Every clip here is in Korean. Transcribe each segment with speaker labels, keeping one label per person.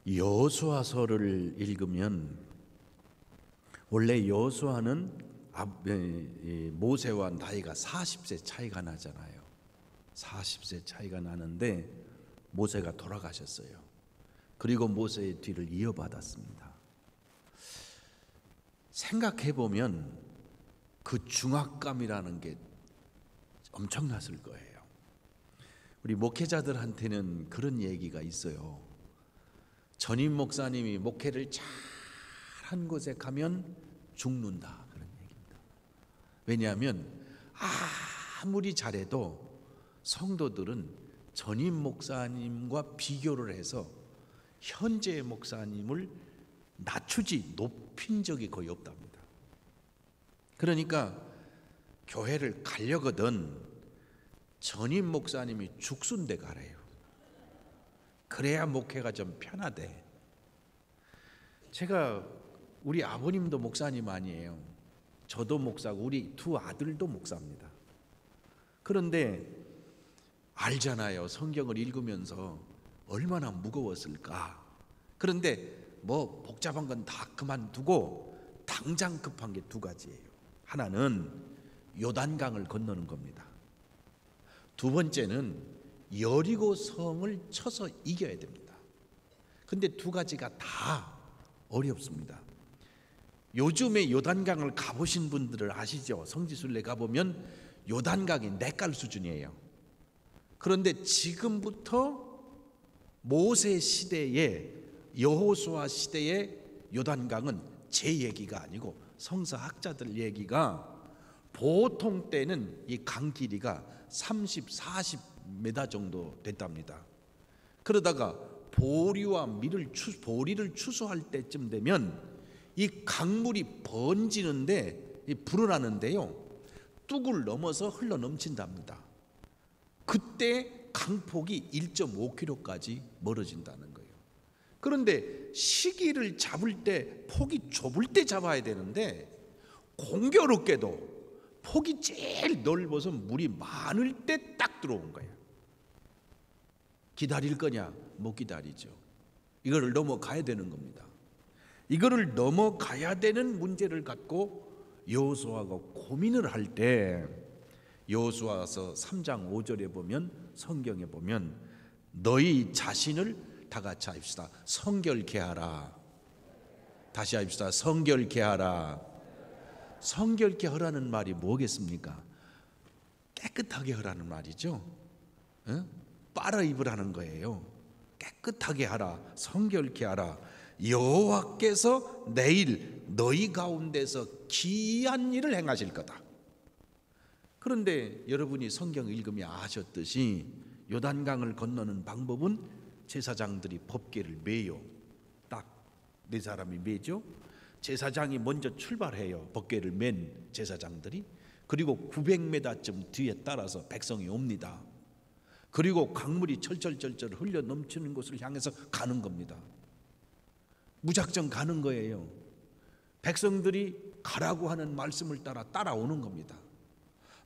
Speaker 1: 여호수아서를 읽으면 원래 여호수아는 모세와 나이가 40세 차이가 나잖아요. 40세 차이가 나는데 모세가 돌아가셨어요. 그리고 모세의 뒤를 이어받았습니다. 생각해보면 그 중압감이라는 게 엄청났을 거예요. 우리 목회자들한테는 그런 얘기가 있어요. 전임 목사님이 목회를 잘한 곳에 가면 죽는다, 그런 얘기입니다. 왜냐하면 아무리 잘해도 성도들은 전임 목사님과 비교를 해서 현재 목사님을 낮추지 높인 적이 거의 없답니다. 그러니까 교회를 가려거든 전임 목사님이 죽순 데 가래요. 그래야 목회가 좀 편하대. 제가 우리 아버님도 목사님 아니에요. 저도 목사고 우리 두 아들도 목사입니다. 그런데 알잖아요. 성경을 읽으면서 얼마나 무거웠을까. 그런데 뭐 복잡한 건 다 그만두고 당장 급한 게 두 가지예요. 하나는 요단강을 건너는 겁니다. 두 번째는 여리고 성을 쳐서 이겨야 됩니다. 근데 두 가지가 다 어렵습니다. 요즘에 요단강을 가보신 분들은 아시죠? 성지순례 가보면 요단강이 냇갈 수준이에요. 그런데 지금부터 모세 시대에 여호수아 시대의 요단강은 제 얘기가 아니고 성서학자들 얘기가 보통 때는 이 강 길이가 30, 40m 정도 됐답니다. 그러다가 보리를 추수할 때쯤 되면 이 강물이 번지는데 불어나는데요, 뚝을 넘어서 흘러 넘친답니다. 그때 강폭이 1.5km까지 멀어진다는 거예요. 그런데 시기를 잡을 때 폭이 좁을 때 잡아야 되는데 공교롭게도 폭이 제일 넓어서 물이 많을 때 딱 들어온 거예요. 기다릴 거냐? 못 기다리죠. 이거를 넘어가야 되는 겁니다. 이거를 넘어가야 되는 문제를 갖고 여호수아가 고민을 할 때 여호수아서 3장 5절에 보면, 성경에 보면 너희 자신을 다 같이 합시다. 성결케 하라. 다시 합시다. 성결케 하라. 성결케 하라는 말이 뭐겠습니까? 깨끗하게 하라는 말이죠. 빨아 입으라는 거예요. 깨끗하게 하라. 성결케 하라. 여호와께서 내일 너희 가운데서 기이한 일을 행하실 거다. 그런데 여러분이 성경 읽으며 아셨듯이 요단강을 건너는 방법은 제사장들이 법궤를 메요. 딱 네 사람이 메죠. 제사장이 먼저 출발해요. 법궤를 맨 제사장들이. 그리고 900m쯤 뒤에 따라서 백성이 옵니다. 그리고 강물이 철철철철 흘러 넘치는 곳을 향해서 가는 겁니다. 무작정 가는 거예요. 백성들이 가라고 하는 말씀을 따라오는 겁니다.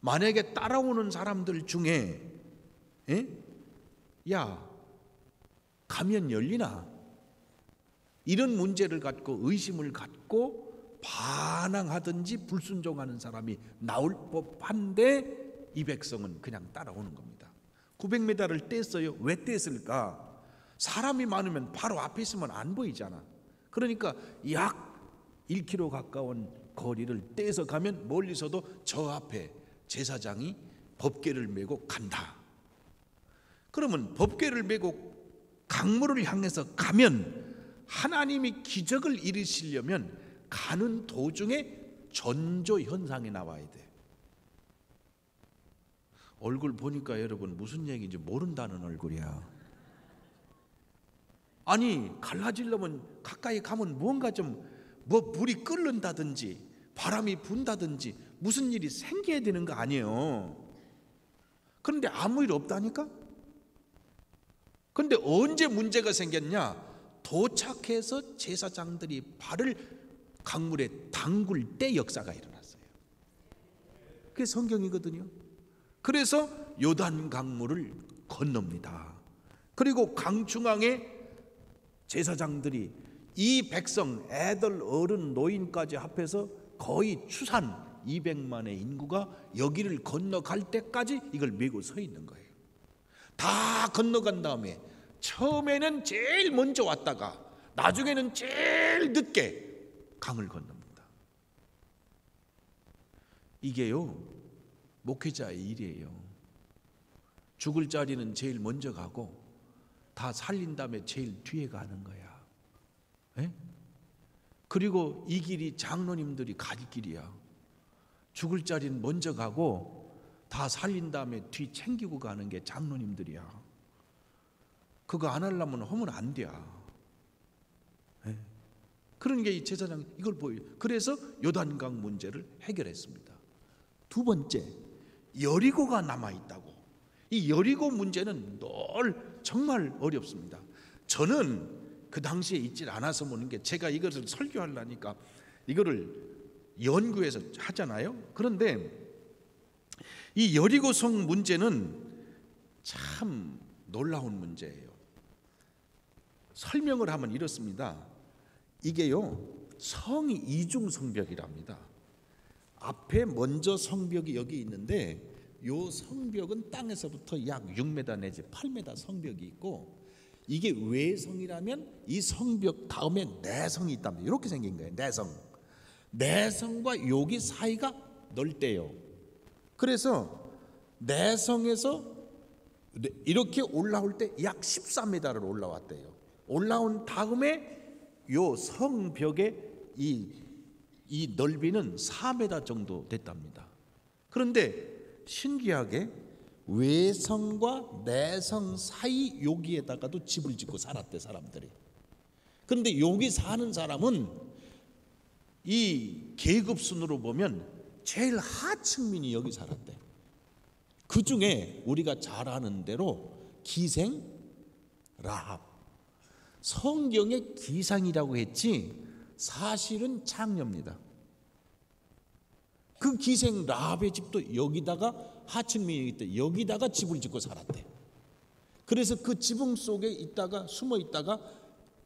Speaker 1: 만약에 따라오는 사람들 중에 야, 가면 열리나? 이런 문제를 갖고 의심을 갖고 반항하든지 불순종하는 사람이 나올 법한데 이 백성은 그냥 따라오는 겁니다. 900m를 뗐어요. 왜 뗐을까? 사람이 많으면 바로 앞에 있으면 안 보이잖아. 그러니까 약 1km 가까운 거리를 떼서 가면 멀리서도 저 앞에 제사장이 법궤를 메고 간다. 그러면 법궤를 메고 강물을 향해서 가면 하나님이 기적을 이루시려면 가는 도중에 전조 현상이 나와야 돼. 얼굴 보니까 여러분 무슨 얘기인지 모른다는 얼굴이야. 아니, 갈라지려면 가까이 가면 뭔가 좀 물이 끓는다든지 바람이 분다든지 무슨 일이 생겨야 되는 거 아니에요. 그런데 아무 일 없다니까? 그런데 언제 문제가 생겼냐? 도착해서 제사장들이 발을 강물에 담글 때 역사가 일어났어요. 그게 성경이거든요. 그래서 요단 강물을 건넙니다. 그리고 강 중앙에 제사장들이 이 백성, 애들, 어른, 노인까지 합해서 거의 추산 200만의 인구가 여기를 건너갈 때까지 이걸 메고 서 있는 거예요. 다 건너간 다음에 처음에는 제일 먼저 왔다가 나중에는 제일 늦게 강을 건넙니다. 이게요, 목회자의 일이에요. 죽을 자리는 제일 먼저 가고 다 살린 다음에 제일 뒤에 가는 거야. 에? 그리고 이 길이 장로님들이 갈 길이야. 죽을 자리는 먼저 가고 다 살린 다음에 뒤 챙기고 가는 게 장로님들이야. 그거 안 하려면 하면 안 돼. 그런 게 이 제사장 이걸 보여요. 그래서 요단강 문제를 해결했습니다. 두 번째, 여리고가 남아있다고. 이 여리고 문제는 늘 정말 어렵습니다. 저는 그 당시에 있질 않아서 보는 게, 제가 이것을 설교하려니까 이거를 연구해서 하잖아요. 그런데 이 여리고성 문제는 참 놀라운 문제예요. 설명을 하면 이렇습니다. 이게요, 성이 이중 성벽이랍니다. 앞에 먼저 성벽이 여기 있는데, 요 성벽은 땅에서부터 약 6m 내지 8m 성벽이 있고, 이게 외성이라면 이 성벽 다음에 내성이 있답니다. 이렇게 생긴 거예요. 내성과 여기 사이가 넓대요. 그래서 내성에서 이렇게 올라올 때 약 14m를 올라왔대요. 올라온 다음에 요 성벽의 이 넓이는 4m 정도 됐답니다. 그런데 신기하게 외성과 내성 사이 여기에다가도 집을 짓고 살았대, 사람들이. 그런데 여기 사는 사람은 이 계급순으로 보면 제일 하층민이 여기 살았대. 그 중에 우리가 잘 아는 대로 기생 라합. 성경에 기상이라고 했지 사실은 창녀입니다. 그 기생 라합의 집도 여기다가 하층민이 있대. 여기다가 집을 짓고 살았대. 그래서 그 지붕 속에 있다가 숨어 있다가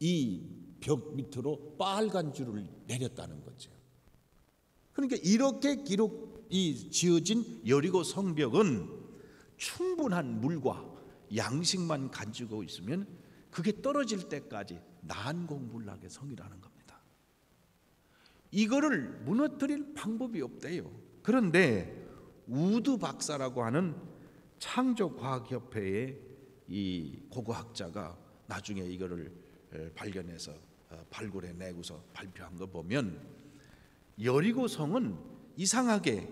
Speaker 1: 이 벽 밑으로 빨간 줄을 내렸다는 거죠. 그러니까 이렇게 지어진 여리고 성벽은 충분한 물과 양식만 가지고 있으면 그게 떨어질 때까지 난공불락의 성이라는 겁니다. 이거를 무너뜨릴 방법이 없대요. 그런데 우드 박사라고 하는 창조과학협회의 이 고고학자가 나중에 이거를 발견해서 발굴해내고서 발표한 거 보면, 여리고 성은 이상하게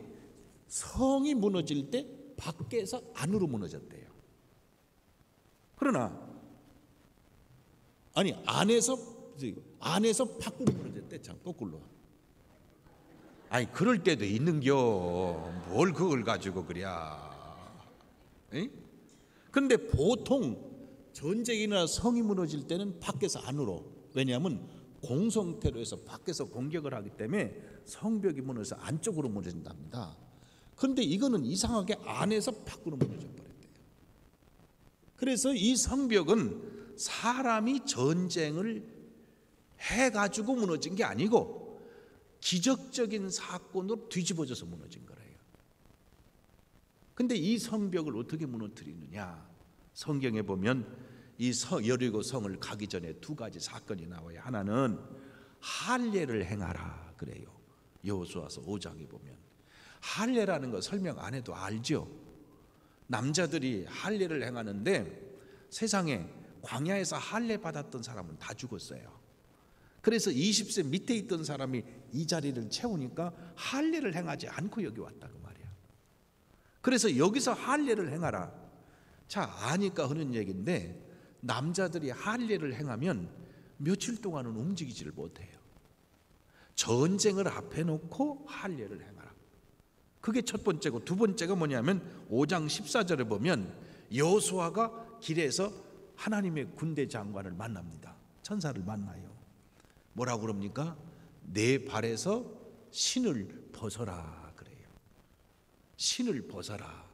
Speaker 1: 성이 무너질 때 밖에서 안으로 무너졌대요. 그러나 안에서 밖으로 무너졌대. 참 거꾸로. 그럴 때도 있는겨. 뭘 그걸 가지고 그랴. 그런데 보통 전쟁이나 성이 무너질 때는 밖에서 안으로. 왜냐하면 공성태로 해서 밖에서 공격을 하기 때문에 성벽이 무너져서 안쪽으로 무너진답니다. 그런데 이거는 이상하게 안에서 밖으로 무너져 버렸대요. 그래서 이 성벽은 사람이 전쟁을 해가지고 무너진 게 아니고 기적적인 사건으로 뒤집어져서 무너진 거예요. 그런데 이 성벽을 어떻게 무너뜨리느냐? 성경에 보면 이 여리고 성을 가기 전에 두 가지 사건이 나와요. 하나는 할례를 행하라 그래요. 여호수아서 5장에 보면 할례라는 거 설명 안 해도 알죠. 남자들이 할례를 행하는데 세상에 광야에서 할례 받았던 사람은 다 죽었어요. 그래서 20세 밑에 있던 사람이 이 자리를 채우니까 할례를 행하지 않고 여기 왔다 그 말이야. 그래서 여기서 할례를 행하라. 자, 아니까 하는 얘기인데, 남자들이 할례를 행하면 며칠 동안은 움직이지를 못해요. 전쟁을 앞에 놓고 할례를 행하라. 그게 첫 번째고, 두 번째가 뭐냐면 5장 14절에 보면 여호수아가 길에서 하나님의 군대 장관을 만납니다. 천사를 만나요. 뭐라고 그럽니까? 내 발에서 신을 벗어라 그래요. 신을 벗어라.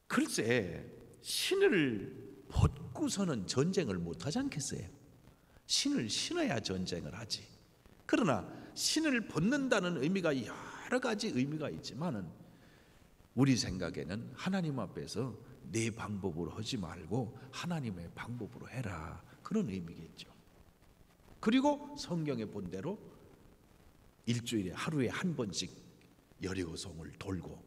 Speaker 1: 글쎄, 신을 벗고서는 전쟁을 못하지 않겠어요? 신을 신어야 전쟁을 하지. 그러나 신을 벗는다는 의미가 여러 가지 의미가 있지만은 우리 생각에는 하나님 앞에서 내 방법으로 하지 말고 하나님의 방법으로 해라, 그런 의미겠죠. 그리고 성경에 본 대로 일주일에 하루에 한 번씩 여리고성을 돌고,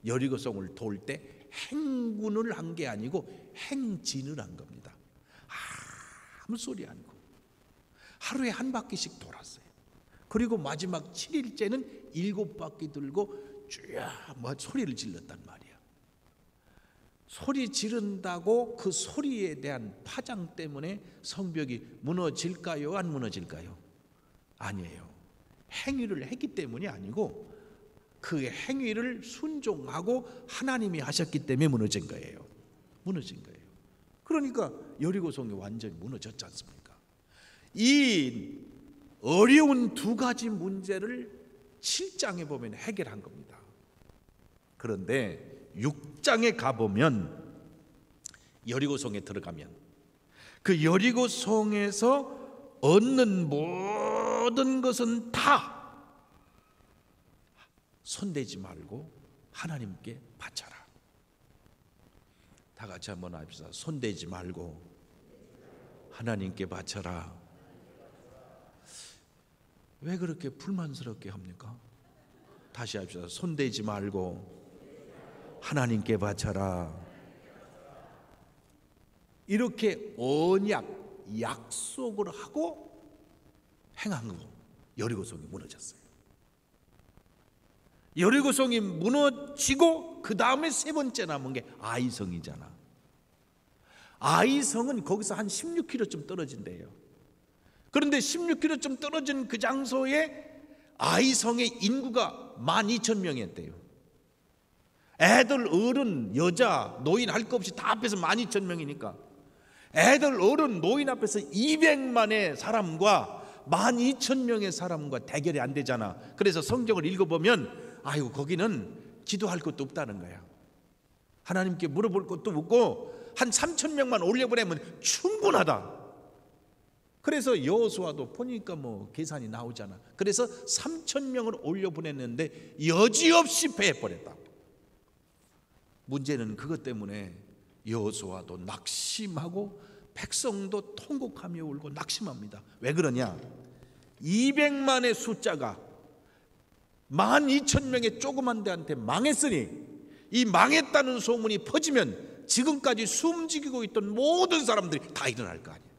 Speaker 1: 여리고성을 돌 때 행군을 한 게 아니고 행진을 한 겁니다. 아무 소리 아니고 하루에 한 바퀴씩 돌았어요. 그리고 마지막 7일째는 7바퀴 돌고 쭈야 뭐 소리를 질렀단 말이야. 소리 지른다고 그 소리에 대한 파장 때문에 성벽이 무너질까요? 안 무너질까요? 아니에요. 행위를 했기 때문이 아니고 그 행위를 순종하고 하나님이 하셨기 때문에 무너진 거예요. 무너진 거예요. 그러니까 여리고성이 완전히 무너졌지 않습니까? 이 어려운 두 가지 문제를 7장에 보면 해결한 겁니다. 그런데 6장에 가보면, 여리고성에 들어가면 그 여리고성에서 얻는 모든 것은 다 손대지 말고 하나님께 바쳐라. 다 같이 한번 합시다. 손대지 말고 하나님께 바쳐라. 왜 그렇게 불만스럽게 합니까? 다시 합시다. 손대지 말고 하나님께 바쳐라. 이렇게 언약, 약속을 하고 행한 거, 여리고성이 무너졌어요. 여리고성이 무너지고 그 다음에 세 번째 남은 게 아이성이잖아. 아이성은 거기서 한 16km쯤 떨어진대요. 그런데 16km쯤 떨어진 그 장소에 아이성의 인구가 12,000명이었대요. 애들, 어른, 여자, 노인 할 것 없이 다 앞에서 12,000명이니까 애들, 어른, 노인 앞에서 200만의 사람과 12,000명의 사람과 대결이 안 되잖아. 그래서 성경을 읽어보면 아이고 거기는 기도할 것도 없다는 거야. 하나님께 물어볼 것도 없고 한 3,000명만 올려보내면 충분하다. 그래서 여호수아도 보니까 뭐 계산이 나오잖아. 그래서 3,000명을 올려보냈는데 여지없이 패해버렸다. 문제는 그것 때문에 여호수아도 낙심하고 백성도 통곡하며 울고 낙심합니다. 왜 그러냐? 200만의 숫자가 12,000명의 조그만 데한테 망했으니 이 망했다는 소문이 퍼지면 지금까지 숨지기고 있던 모든 사람들이 다 일어날 거 아니야.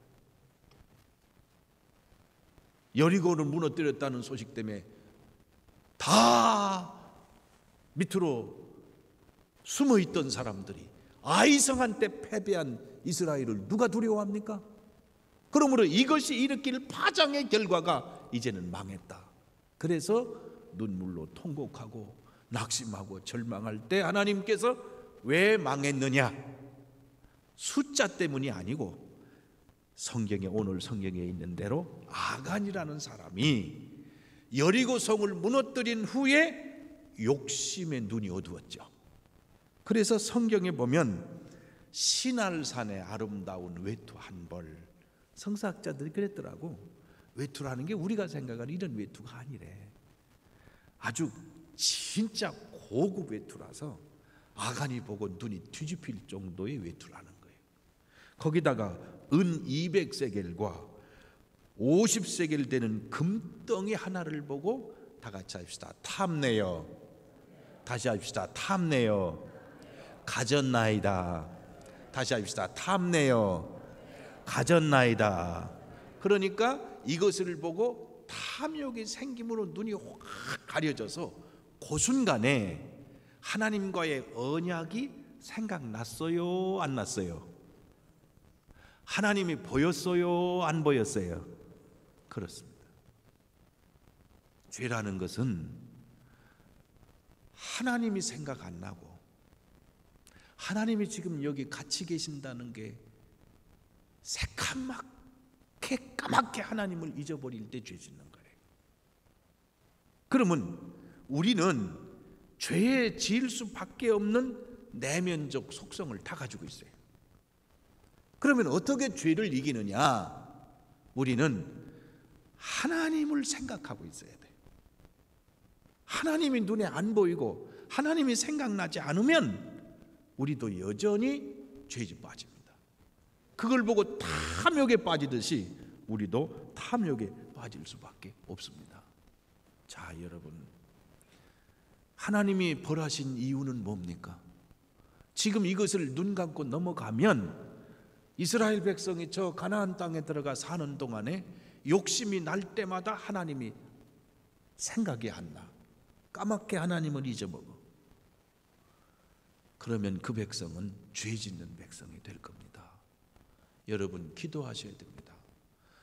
Speaker 1: 여리고를 무너뜨렸다는 소식 때문에 다 밑으로 숨어있던 사람들이 아이성한테 패배한 이스라엘을 누가 두려워합니까? 그러므로 이것이 일으킬 파장의 결과가 이제는 망했다. 그래서 눈물로 통곡하고 낙심하고 절망할 때 하나님께서 왜 망했느냐? 숫자 때문이 아니고 성경에, 오늘 성경에 있는 대로 아간이라는 사람이 여리고성을 무너뜨린 후에 욕심의 눈이 어두웠죠. 그래서 성경에 보면 시날산의 아름다운 외투 한 벌, 성사학자들이 그랬더라고. 외투라는 게 우리가 생각하는 이런 외투가 아니래. 아주 진짜 고급 외투라서 아간이 보고 눈이 뒤집힐 정도의 외투라는 거예요. 거기다가 은 200세겔과 50세겔 되는 금덩이 하나를 보고 다 같이 합시다. 탐내요. 다시 합시다. 탐내요. 가졌나이다. 다시 합시다. 탐내요. 가졌나이다. 그러니까 이것을 보고 탐욕이 생김으로 눈이 확 가려져서 그 순간에 하나님과의 언약이 생각났어요? 안 났어요? 하나님이 보였어요? 안 보였어요? 그렇습니다. 죄라는 것은 하나님이 생각 안 나고 하나님이 지금 여기 같이 계신다는 게 새까맣게 까맣게 하나님을 잊어버릴 때 죄 짓는 거예요. 그러면 우리는 죄에 지을 수밖에 없는 내면적 속성을 다 가지고 있어요. 그러면 어떻게 죄를 이기느냐? 우리는 하나님을 생각하고 있어야 돼. 하나님이 눈에 안 보이고 하나님이 생각나지 않으면 우리도 여전히 죄에 빠집니다. 그걸 보고 탐욕에 빠지듯이 우리도 탐욕에 빠질 수밖에 없습니다. 자, 여러분, 하나님이 벌하신 이유는 뭡니까? 지금 이것을 눈 감고 넘어가면 이스라엘 백성이 저 가나안 땅에 들어가 사는 동안에 욕심이 날 때마다 하나님이 생각이 안 나. 까맣게 하나님을 잊어먹어. 그러면 그 백성은 죄 짓는 백성이 될 겁니다. 여러분, 기도하셔야 됩니다.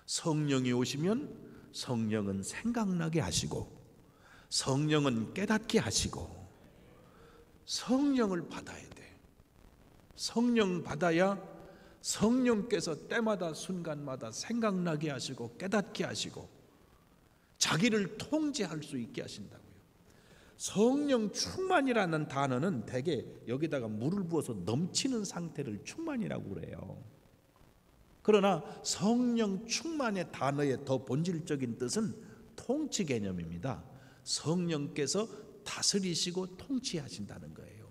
Speaker 1: 성령이 오시면 성령은 생각나게 하시고 성령은 깨닫게 하시고 성령을 받아야 돼. 성령 받아야 성령께서 때마다 순간마다 생각나게 하시고 깨닫게 하시고 자기를 통제할 수 있게 하신다고요. 성령 충만이라는 단어는 대개 여기다가 물을 부어서 넘치는 상태를 충만이라고 그래요. 그러나 성령 충만의 단어의 더 본질적인 뜻은 통치 개념입니다. 성령께서 다스리시고 통치하신다는 거예요.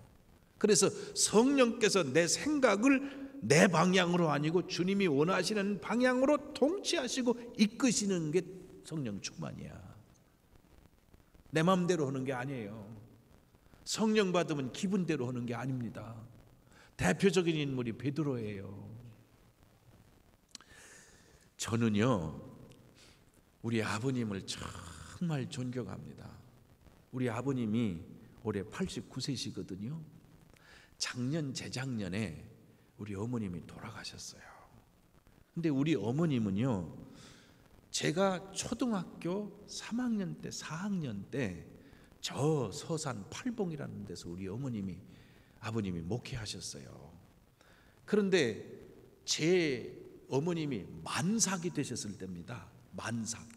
Speaker 1: 그래서 성령께서 내 생각을 내 방향으로 아니고 주님이 원하시는 방향으로 통치하시고 이끄시는 게 성령 충만이야. 내 마음대로 하는 게 아니에요. 성령 받으면 기분대로 하는 게 아닙니다. 대표적인 인물이 베드로예요. 저는요, 우리 아버님을 정말 존경합니다. 우리 아버님이 올해 89세시거든요. 작년, 재작년에 우리 어머님이 돌아가셨어요. 근데 우리 어머님은요, 제가 초등학교 3학년 때, 4학년 때 저 서산 팔봉이라는 데서 우리 아버님이 목회하셨어요. 그런데 제 어머님이 만삭이 되셨을 때입니다. 만삭.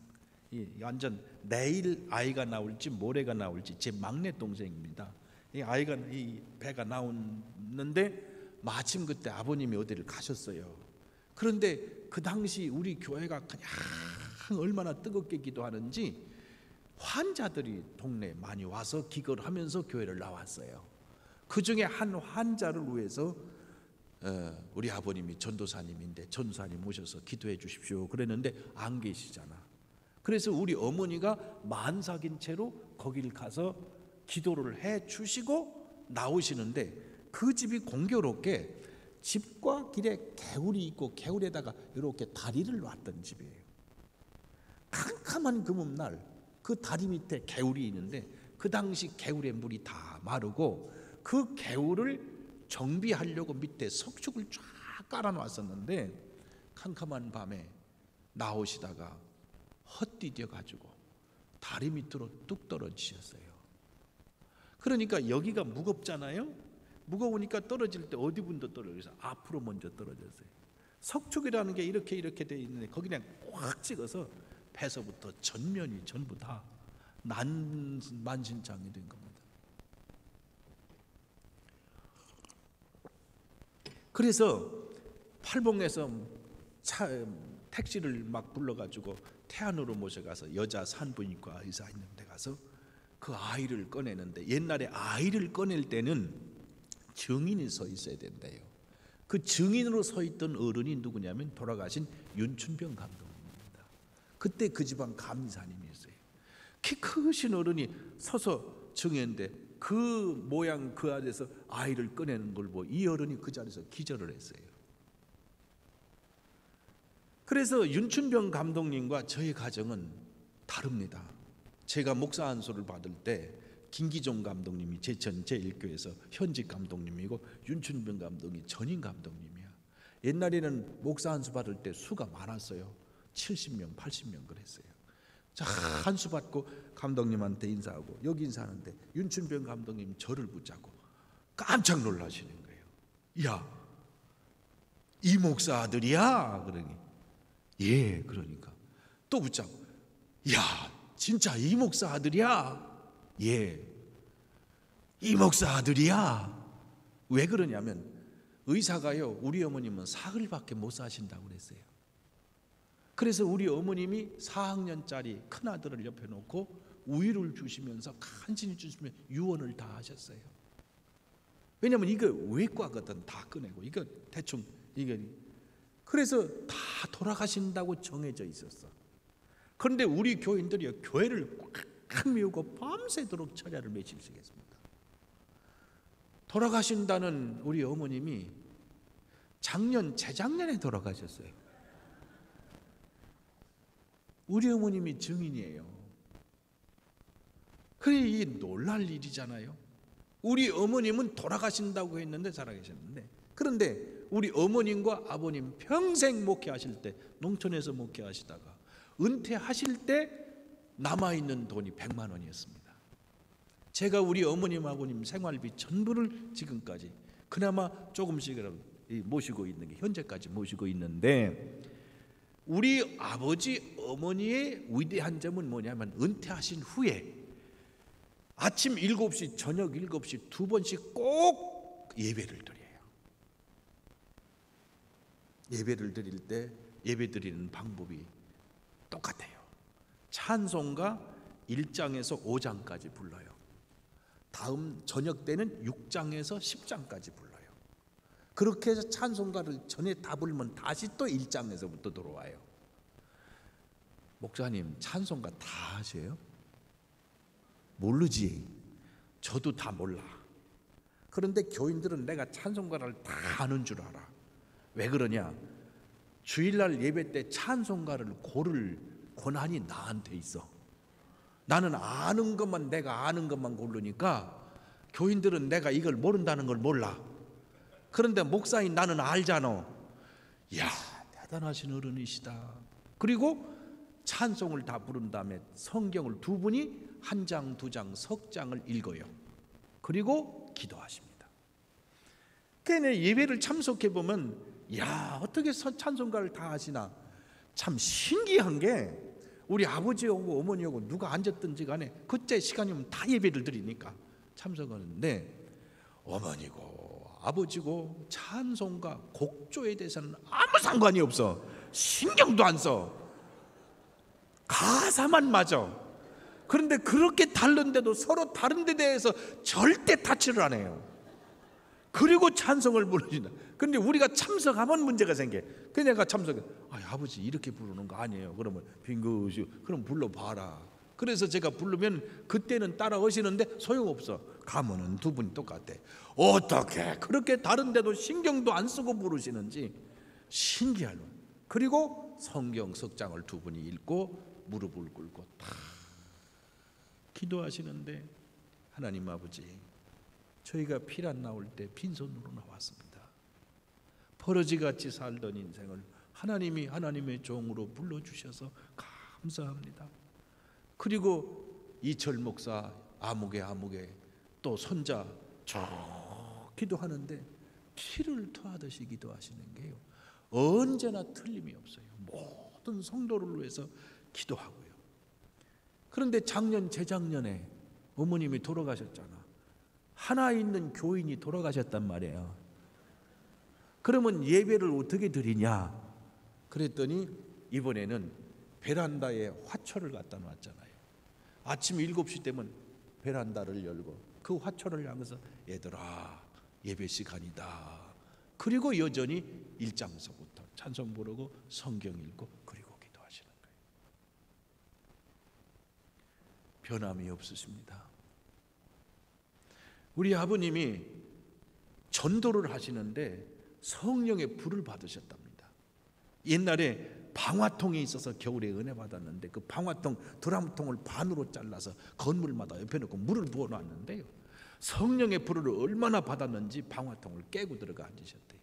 Speaker 1: 완전 내일 아이가 나올지 모레가 나올지 제 막내 동생입니다. 이 배가 나오는데 마침 그때 아버님이 어디를 가셨어요. 그런데 그 당시 우리 교회가 그냥 얼마나 뜨겁게 기도하는지 환자들이 동네에 많이 와서 기거를 하면서 교회를 나왔어요. 그 중에 한 환자를 위해서 우리 아버님이 전도사님인데 전도사님 모셔서 기도해 주십시오 그랬는데 안 계시잖아. 그래서 우리 어머니가 만삭인 채로 거길 가서 기도를 해 주시고 나오시는데 그 집이 공교롭게 집과 길에 개울이 있고 개울에다가 이렇게 다리를 놨던 집이에요. 캄캄한 금음날 그 다리 밑에 개울이 있는데 그 당시 개울의 물이 다 마르고 그 개울을 정비하려고 밑에 석축을 쫙 깔아놨었는데 캄캄한 밤에 나오시다가 헛디뎌 가지고 다리 밑으로 뚝 떨어지셨어요. 그러니까 여기가 무겁잖아요. 무거우니까 떨어질 때 어디 분도 떨어져서 앞으로 먼저 떨어졌어요. 석축이라는 게 이렇게 돼 있는데 거기 그냥 꽉 찍어서 배서부터 전면이 전부 다 만신창이 된 겁니다. 그래서 팔봉에서 택시를 막 불러가지고 태안으로 모셔가서 여자 산부인과 의사 있는 데 가서 그 아이를 꺼내는데 옛날에 아이를 꺼낼 때는 증인이 서 있어야 된대요. 그 증인으로 서 있던 어른이 누구냐면 돌아가신 윤춘병 감독입니다. 그때 그 집안 감리사님이었어요. 키 크신 어른이 서서 증인인데 그 모양 그 안에서 아이를 꺼내는 걸 보고 이 어른이 그 자리에서 기절을 했어요. 그래서 윤춘병 감독님과 저희 가정은 다릅니다. 제가 목사 안수를 받을 때 김기종 감독님이 제천 제1교에서 현직 감독님이고 윤춘병 감독이 전임 감독님이야. 옛날에는 목사 안수 받을 때 수가 많았어요. 70명, 80명 그랬어요. 자, 한수 받고 감독님한테 인사하고 여기 인사하는데 윤춘병 감독님 저를 붙잡고 깜짝 놀라시는 거예요. 야, 이 목사 아들이야? 그러니 예, 그러니까 또 붙잡고 야, 진짜 이 목사 아들이야? 예, 이 목사 아들이야. 왜 그러냐면 의사가요, 우리 어머님은 사흘밖에 못 사신다고 그랬어요. 그래서 우리 어머님이 4학년짜리 큰아들을 옆에 놓고 우유를 주시면서 간신히 주시면 유언을 다 하셨어요. 왜냐하면 이거 외과거든. 다 꺼내고 이거 대충 이게 그래서 다 돌아가신다고 정해져 있었어. 그런데 우리 교인들이 교회를 꽉 메우고 밤새도록 철야를 며칠 쓰겠습니다. 돌아가신다는 우리 어머님이 재작년에 돌아가셨어요. 우리 어머님이 증인이에요. 그래 이 놀랄 일이잖아요. 우리 어머님은 돌아가신다고 했는데 살아계셨는데, 그런데 우리 어머님과 아버님 평생 목회하실 때, 농촌에서 목회하시다가 은퇴하실 때 남아있는 돈이 100만 원이었습니다. 제가 우리 어머님 아버님 생활비 전부를 지금까지 그나마 조금씩이라도 모시고 있는 게 현재까지 모시고 있는데, 우리 아버지 어머니의 위대한 점은 뭐냐면 은퇴하신 후에 아침 7시 저녁 7시 두 번씩 꼭 예배를 드려요. 예배를 드릴 때 예배 드리는 방법이 똑같아요. 찬송가 1장에서 5장까지 불러요. 다음 저녁 때는 6장에서 10장까지 불러요. 그렇게 해서 찬송가를 전에 다 부르면 다시 또 1장에서부터 들어와요. 목사님 찬송가 다 하세요? 모르지. 저도 다 몰라. 그런데 교인들은 내가 찬송가를 다 아는 줄 알아. 왜 그러냐? 주일날 예배 때 찬송가를 고를 권한이 나한테 있어. 나는 아는 것만, 내가 아는 것만 고르니까 교인들은 내가 이걸 모른다는 걸 몰라. 그런데 목사인 나는 알잖아. 이야, 대단하신 어른이시다. 그리고 찬송을 다 부른 다음에 성경을 두 분이 한 장, 두 장, 석 장을 읽어요. 그리고 기도하십니다. 그러니까 예배를 참석해 보면, 야, 어떻게 찬송가를 다 하시나. 참 신기한 게 우리 아버지하고 어머니하고 누가 앉았든지 간에 그때 시간이면 다 예배를 드리니까 참석하는데, 어머니고 아버지고 찬송가 곡조에 대해서는 아무 상관이 없어. 신경도 안 써. 가사만 맞아. 그런데 그렇게 다른데도 서로 다른 데 대해서 절대 타치를 안 해요. 그리고 찬송을 부르신다. 그런데 우리가 참석하면 문제가 생겨. 그래서 내가 참석해. 아버지 이렇게 부르는 거 아니에요. 그러면 빙긋이 그럼 불러봐라. 그래서 제가 부르면 그때는 따라하시는데 소용없어. 가면은 두 분이 똑같아. 어떻게 그렇게 다른데도 신경도 안 쓰고 부르시는지 신기하네. 그리고 성경 석장을 두 분이 읽고 무릎을 꿇고 다 기도하시는데, 하나님 아버지, 저희가 피란 나올 때 빈손으로 나왔습니다. 버러지같이 살던 인생을 하나님이 하나님의 종으로 불러주셔서 감사합니다. 그리고 이철 목사 아무개 또 손자 쭉 기도하는데 피를 토하듯이 기도하시는 게요, 언제나 틀림이 없어요. 모든 성도를 위해서 기도하고요. 그런데 재작년에 어머님이 돌아가셨잖아. 하나 있는 교인이 돌아가셨단 말이에요. 그러면 예배를 어떻게 드리냐? 그랬더니 이번에는 베란다에 화초를 갖다 놨잖아요. 아침 7시 되면 베란다를 열고 그 화초를 향해서 얘들아 예배 시간이다. 그리고 여전히 1장서부터 찬송 부르고 성경 읽고 그리고 기도하시는 거예요. 변함이 없으십니다. 우리 아버님이 전도를 하시는데 성령의 불을 받으셨답니다. 옛날에 방화통이 있어서 겨울에 은혜 받았는데 그 방화통 드럼통을 반으로 잘라서 건물마다 옆에 놓고 물을 부어놨는데요, 성령의 불을 얼마나 받았는지 방화통을 깨고 들어가 앉으셨대요.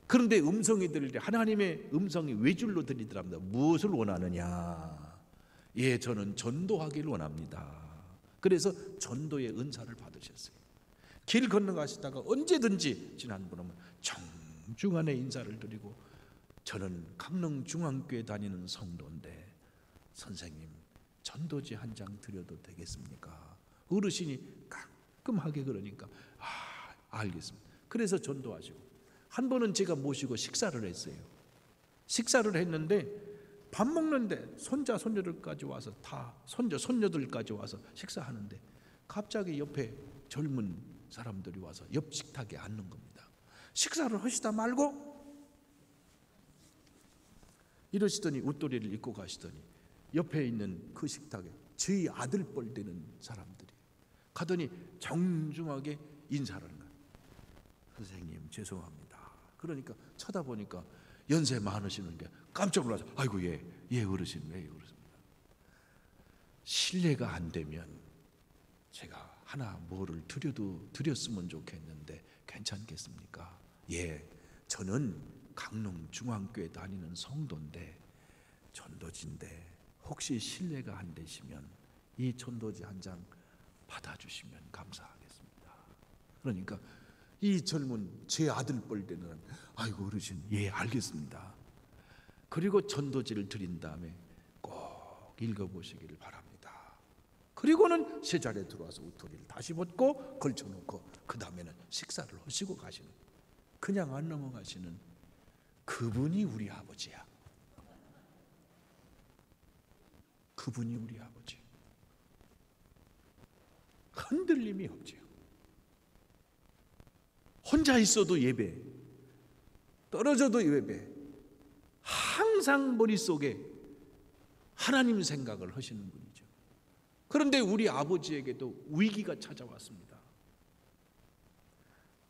Speaker 1: 그런데 음성이 들릴 때 하나님의 음성이 외줄로 들리더랍니다. 무엇을 원하느냐? 예, 저는 전도하기를 원합니다. 그래서 전도의 은사를 받으셨어요. 길 건너가시다가 언제든지 지난번에 정중한의 인사를 드리고, 저는 강릉중앙교회 다니는 성도인데 선생님 전도지 한 장 드려도 되겠습니까? 어르신이 깔끔하게 그러니까 알겠습니다. 그래서 전도하시고, 한 번은 제가 모시고 식사를 했어요. 식사를 했는데 밥 먹는데 손자 손녀들까지 와서 다 손자 손녀들까지 와서 식사하는데 갑자기 옆에 젊은 사람들이 와서 옆 식탁에 앉는 겁니다. 식사를 하시다 말고 이러시더니 웃도리를 입고 가시더니 옆에 있는 그 식탁에 저희 아들 뻘 되는 사람들이 가더니 정중하게 인사를 하는 거예요. 선생님 죄송합니다. 그러니까 쳐다보니까 연세 많으시는 게 깜짝 놀라서 아이고 예 어르신 왜 그러십니까? 실례가 안 되면 제가 하나 뭐를 드렸으면 좋겠는데 괜찮겠습니까? 예, 저는 강릉 중앙교회 다니는 성도인데 전도지인데 혹시 실례가 안 되시면 이 전도지 한 장 받아주시면 감사하겠습니다. 그러니까 이 젊은 제 아들 뻘 되는 아이고 어르신 예 알겠습니다. 그리고 전도지를 드린 다음에 꼭 읽어보시기를 바랍니다. 그리고는 제 자리에 들어와서 웃토리를 다시 벗고 걸쳐놓고 그 다음에는 식사를 하시고 가시는, 그냥 안 넘어가시는 그분이 우리 아버지야. 그분이 우리 아버지. 흔들림이 없지요. 혼자 있어도 예배, 떨어져도 예배, 항상 머릿속에 하나님 생각을 하시는 분이죠. 그런데 우리 아버지에게도 위기가 찾아왔습니다.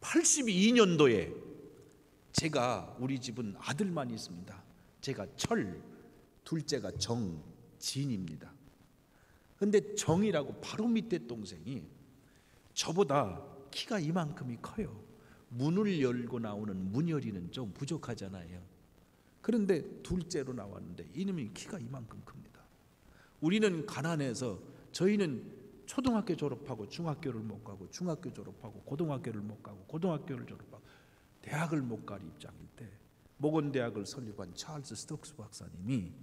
Speaker 1: 82년도에 제가, 우리 집은 아들만 있습니다. 제가 철, 둘째가 정, 진입니다. 그런데 정이라고 바로 밑에 동생이 저보다 키가 이만큼이 커요. 문을 열고 나오는 문열이는 좀 부족하잖아요. 그런데 둘째로 나왔는데 이놈이 키가 이만큼 큽니다. 우리는 가난해서 저희는 초등학교 졸업하고 중학교를 못 가고 중학교 졸업하고 고등학교를 못 가고 고등학교를 졸업하고 대학을 못 갈 입장일 때 모건대학을 설립한 찰스 스톡스 박사님이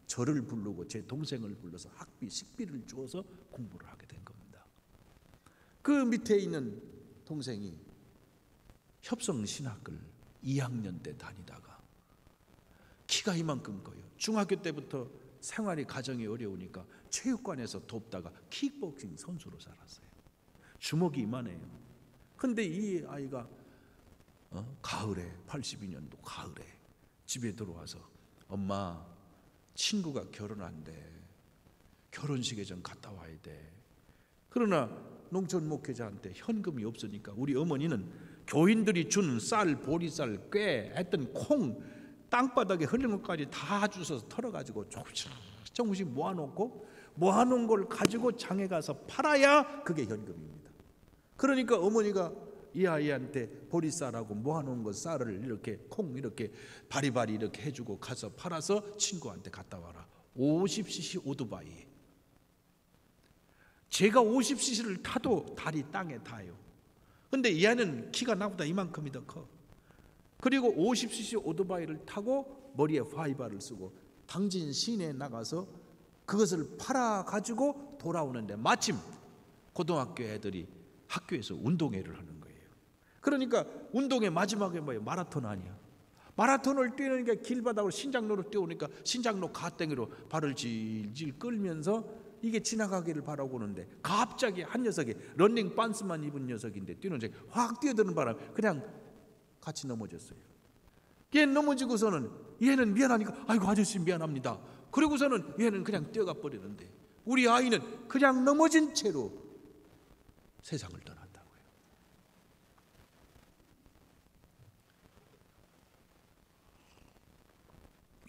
Speaker 1: 저를 부르고 제 동생을 불러서 학비, 식비를 주어서 공부를 하게 된 겁니다. 그 밑에 있는 동생이 협성신학을 2학년 때 다니다가 키가 이만큼 커요. 중학교 때부터 생활이 가정이 어려우니까 체육관에서 돕다가 킥복싱 선수로 살았어요. 주먹이 이만해요. 근데 이 아이가 가을에 82년도 가을에 집에 들어와서 엄마 친구가 결혼한대. 결혼식에 좀 갔다 와야 돼. 그러나 농촌 목회자한테 현금이 없으니까 우리 어머니는 교인들이 준 쌀, 보리쌀, 꽤, 했던 콩 땅바닥에 흐르는 것까지 다 주워서 털어가지고 조금씩 모아놓은 걸 가지고 장에 가서 팔아야 그게 현금입니다. 그러니까 어머니가 이 아이한테 보리쌀하고 모아놓은 거 쌀을 이렇게 콩 이렇게 바리바리 이렇게 해주고 가서 팔아서 친구한테 갖다 와라. 50cc 오토바이. 제가 50cc를 타도 다리 땅에 닿아요. 근데 얘는 키가 나보다 이만큼이 더 커. 그리고 50cc 오토바이를 타고 머리에 파이바를 쓰고 당진 시내에 나가서 그것을 팔아 가지고 돌아오는데 마침 고등학교 애들이 학교에서 운동회를 하는 거예요. 그러니까 운동회 마지막에 뭐예요? 마라톤 아니야. 마라톤을 뛰는 게 길바닥으로 신장로로 뛰어오니까 신장로 가땡이로 발을 질질 끌면서 이게 지나가기를 바라고 오는데 갑자기 한 녀석이 런닝 반스만 입은 녀석인데 뛰는 녀석이 확 뛰어드는 바람에 그냥 같이 넘어졌어요. 얘 넘어지고서는 얘는 미안하니까 아이고 아저씨 미안합니다. 그리고서는 얘는 그냥 뛰어가 버리는데 우리 아이는 그냥 넘어진 채로 세상을 떠났다고요.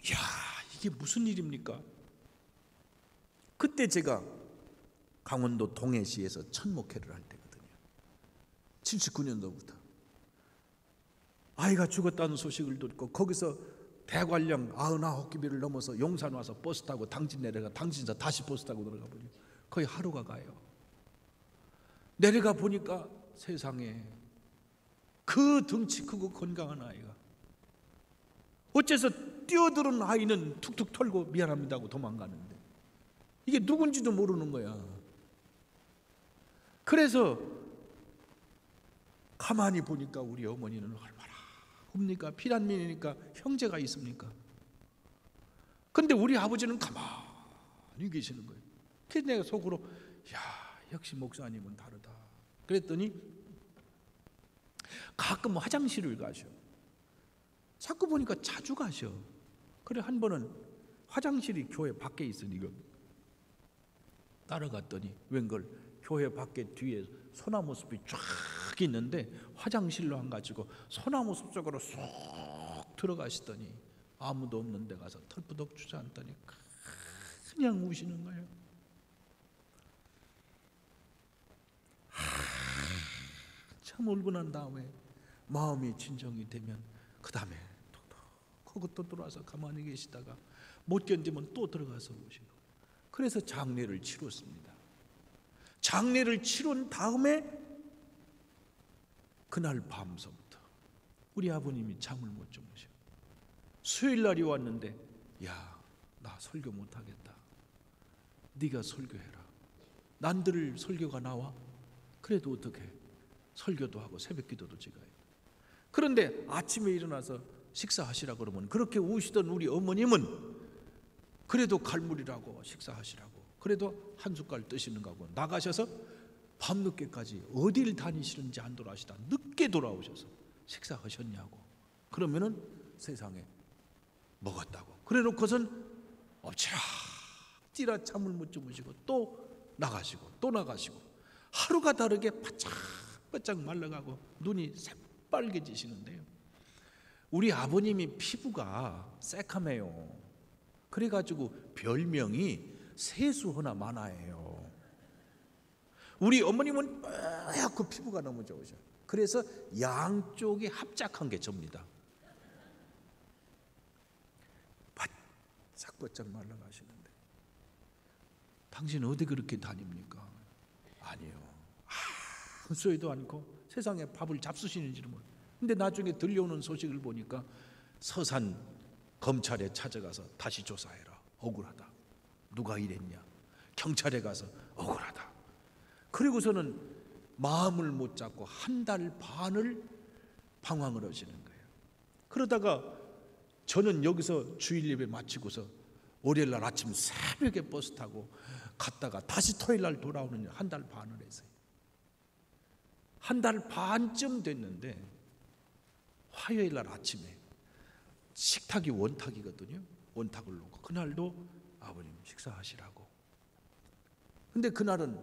Speaker 1: 이야, 이게 무슨 일입니까? 그때 제가 강원도 동해시에서 첫 목회를 할 때거든요. 79년도부터 아이가 죽었다는 소식을 듣고 거기서 대관령 99기비를 넘어서 용산 와서 버스 타고 당진 내려가 당진에서 다시 버스 타고 들어가 보니 거의 하루가 가요. 내려가 보니까 세상에 그 덩치 크고 건강한 아이가 어째서 뛰어드는 아이는 툭툭 털고 미안합니다 하고 도망가는데 이게 누군지도 모르는 거야. 그래서 가만히 보니까 우리 어머니는 얼마나 옵니까? 피난민이니까 형제가 있습니까? 근데 우리 아버지는 가만히 계시는 거예요. 그래서 내가 속으로 야, 역시 목사님은 다르다. 그랬더니 가끔 화장실을 가셔. 자꾸 보니까 자주 가셔. 그래 한 번은 화장실이 교회 밖에 있으니까 따라갔더니 웬걸 교회 밖에 뒤에 소나무 숲이 쫙 있는데 화장실로 안 가지고 소나무 숲 속으로 쏙 들어가시더니 아무도 없는 데 가서 털부덕 주저앉더니 그냥 우시는 거예요. 참 울고 난 다음에 마음이 진정이 되면 그 다음에 또 들어와서 가만히 계시다가 못 견디면 또 들어가서 오시고, 그래서 장례를 치렀습니다. 장례를 치른 다음에 그날 밤서부터 우리 아버님이 잠을 못 주무셔. 수요일 날이 왔는데 야, 나 설교 못하겠다. 네가 설교해라. 난들 설교가 나와? 그래도 어떡해. 설교도 하고 새벽 기도도 제가 해요. 그런데 아침에 일어나서 식사하시라 그러면 그렇게 우시던 우리 어머님은 그래도 갈물이라고 식사하시라고 그래도 한 숟갈 드시는 거고 나가셔서 밤늦게까지 어딜 다니시는지 안 돌아오시다 늦게 돌아오셔서 식사하셨냐고 그러면은 세상에 먹었다고 그래 놓고선 엎치락뒤락 잠을 못 주무시고 또 나가시고 하루가 다르게 바짝바짝 말라가고 눈이 새빨개지시는데요. 우리 아버님이 피부가 새카매요. 그래가지고 별명이 세수하나 마나예요. 우리 어머님은 뽀얗고 피부가 너무 좋으셔. 그래서 양쪽이 합작한 게 접니다. 바짝바짝 말라가시는데 당신 어디 그렇게 다닙니까? 아니요. 아무 소리도 않고 세상에 밥을 잡수시는지를 몰라요. 근데 나중에 들려오는 소식을 보니까 서산 검찰에 찾아가서 다시 조사해라. 억울하다. 누가 이랬냐. 경찰에 가서 억울하다. 그리고서는 마음을 못 잡고 한 달 반을 방황을 하시는 거예요. 그러다가 저는 여기서 주일 예배 마치고서 월요일 날 아침 새벽에 버스 타고 갔다가 다시 토요일 날 돌아오는 한 달 반을 했어요. 한 달 반쯤 됐는데 화요일 날 아침에 식탁이 원탁이거든요. 원탁을 놓고 그날도 아버님 식사하시라고. 근데 그날은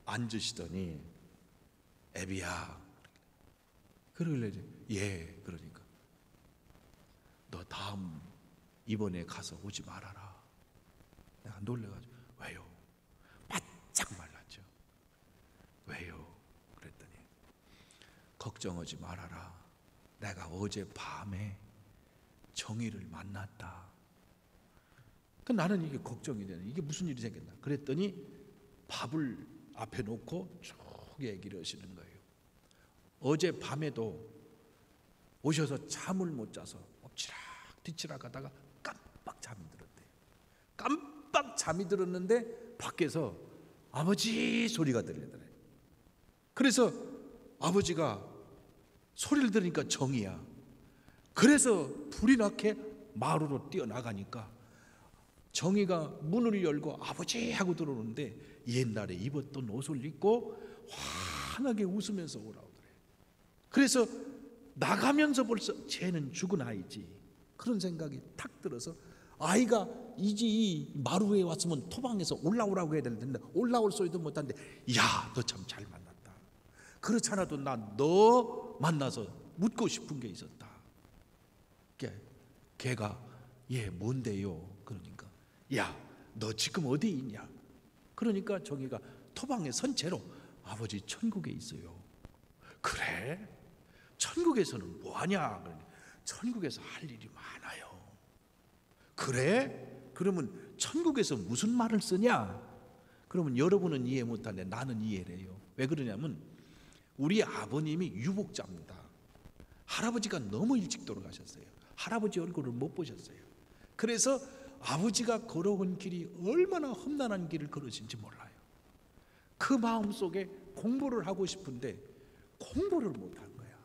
Speaker 1: 앉으시더니 애비야 그러길래 예 그러니까 너 다음 이번에 가서 오지 말아라. 내가 놀래가지고 왜요? 바짝 말랐죠. 왜요? 그랬더니 걱정하지 말아라. 내가 어제 밤에 정의를 만났다. 그 나는 이게 걱정이 되는 이게 무슨 일이 생겼나. 그랬더니 밥을 앞에 놓고 쭉 얘기를 하시는 거예요. 어제 밤에도 오셔서 잠을 못 자서 엎치락 뒤치락 하다가 깜빡 잠이 들었대요. 깜빡 잠이 들었는데 밖에서 아버지 소리가 들리더래요. 그래서 아버지가 소리를 들으니까 정이야. 그래서 불이 나게 마루로 뛰어나가니까 정이가 문을 열고 아버지 하고 들어오는데 옛날에 입었던 옷을 입고 환하게 웃으면서 오라고 그래. 그래서 나가면서 벌써 쟤는 죽은 아이지 그런 생각이 탁 들어서 아이가 이제 이 마루에 왔으면 토방에서 올라오라고 해야 될 텐데 올라올 소리도 못하는데 야, 너 참 잘 만났다. 그렇지 않아도 나 너 만나서 묻고 싶은 게 있었다. 걔가 예 뭔데요? 그러니까 야, 너 지금 어디 있냐? 그러니까 정이가 토방에 선 채로 아버지 천국에 있어요. 그래? 천국에서는 뭐하냐? 그러니까 천국에서 할 일이 많아요. 그래? 그러면 천국에서 무슨 말을 쓰냐? 그러면 여러분은 이해 못하는데 나는 이해를 해요. 왜 그러냐면 우리 아버님이 유복자입니다. 할아버지가 너무 일찍 돌아가셨어요. 할아버지 얼굴을 못 보셨어요. 그래서 아버지가 걸어온 길이 얼마나 험난한 길을 걸으신지 몰라요. 그 마음속에 공부를 하고 싶은데 공부를 못한 거야.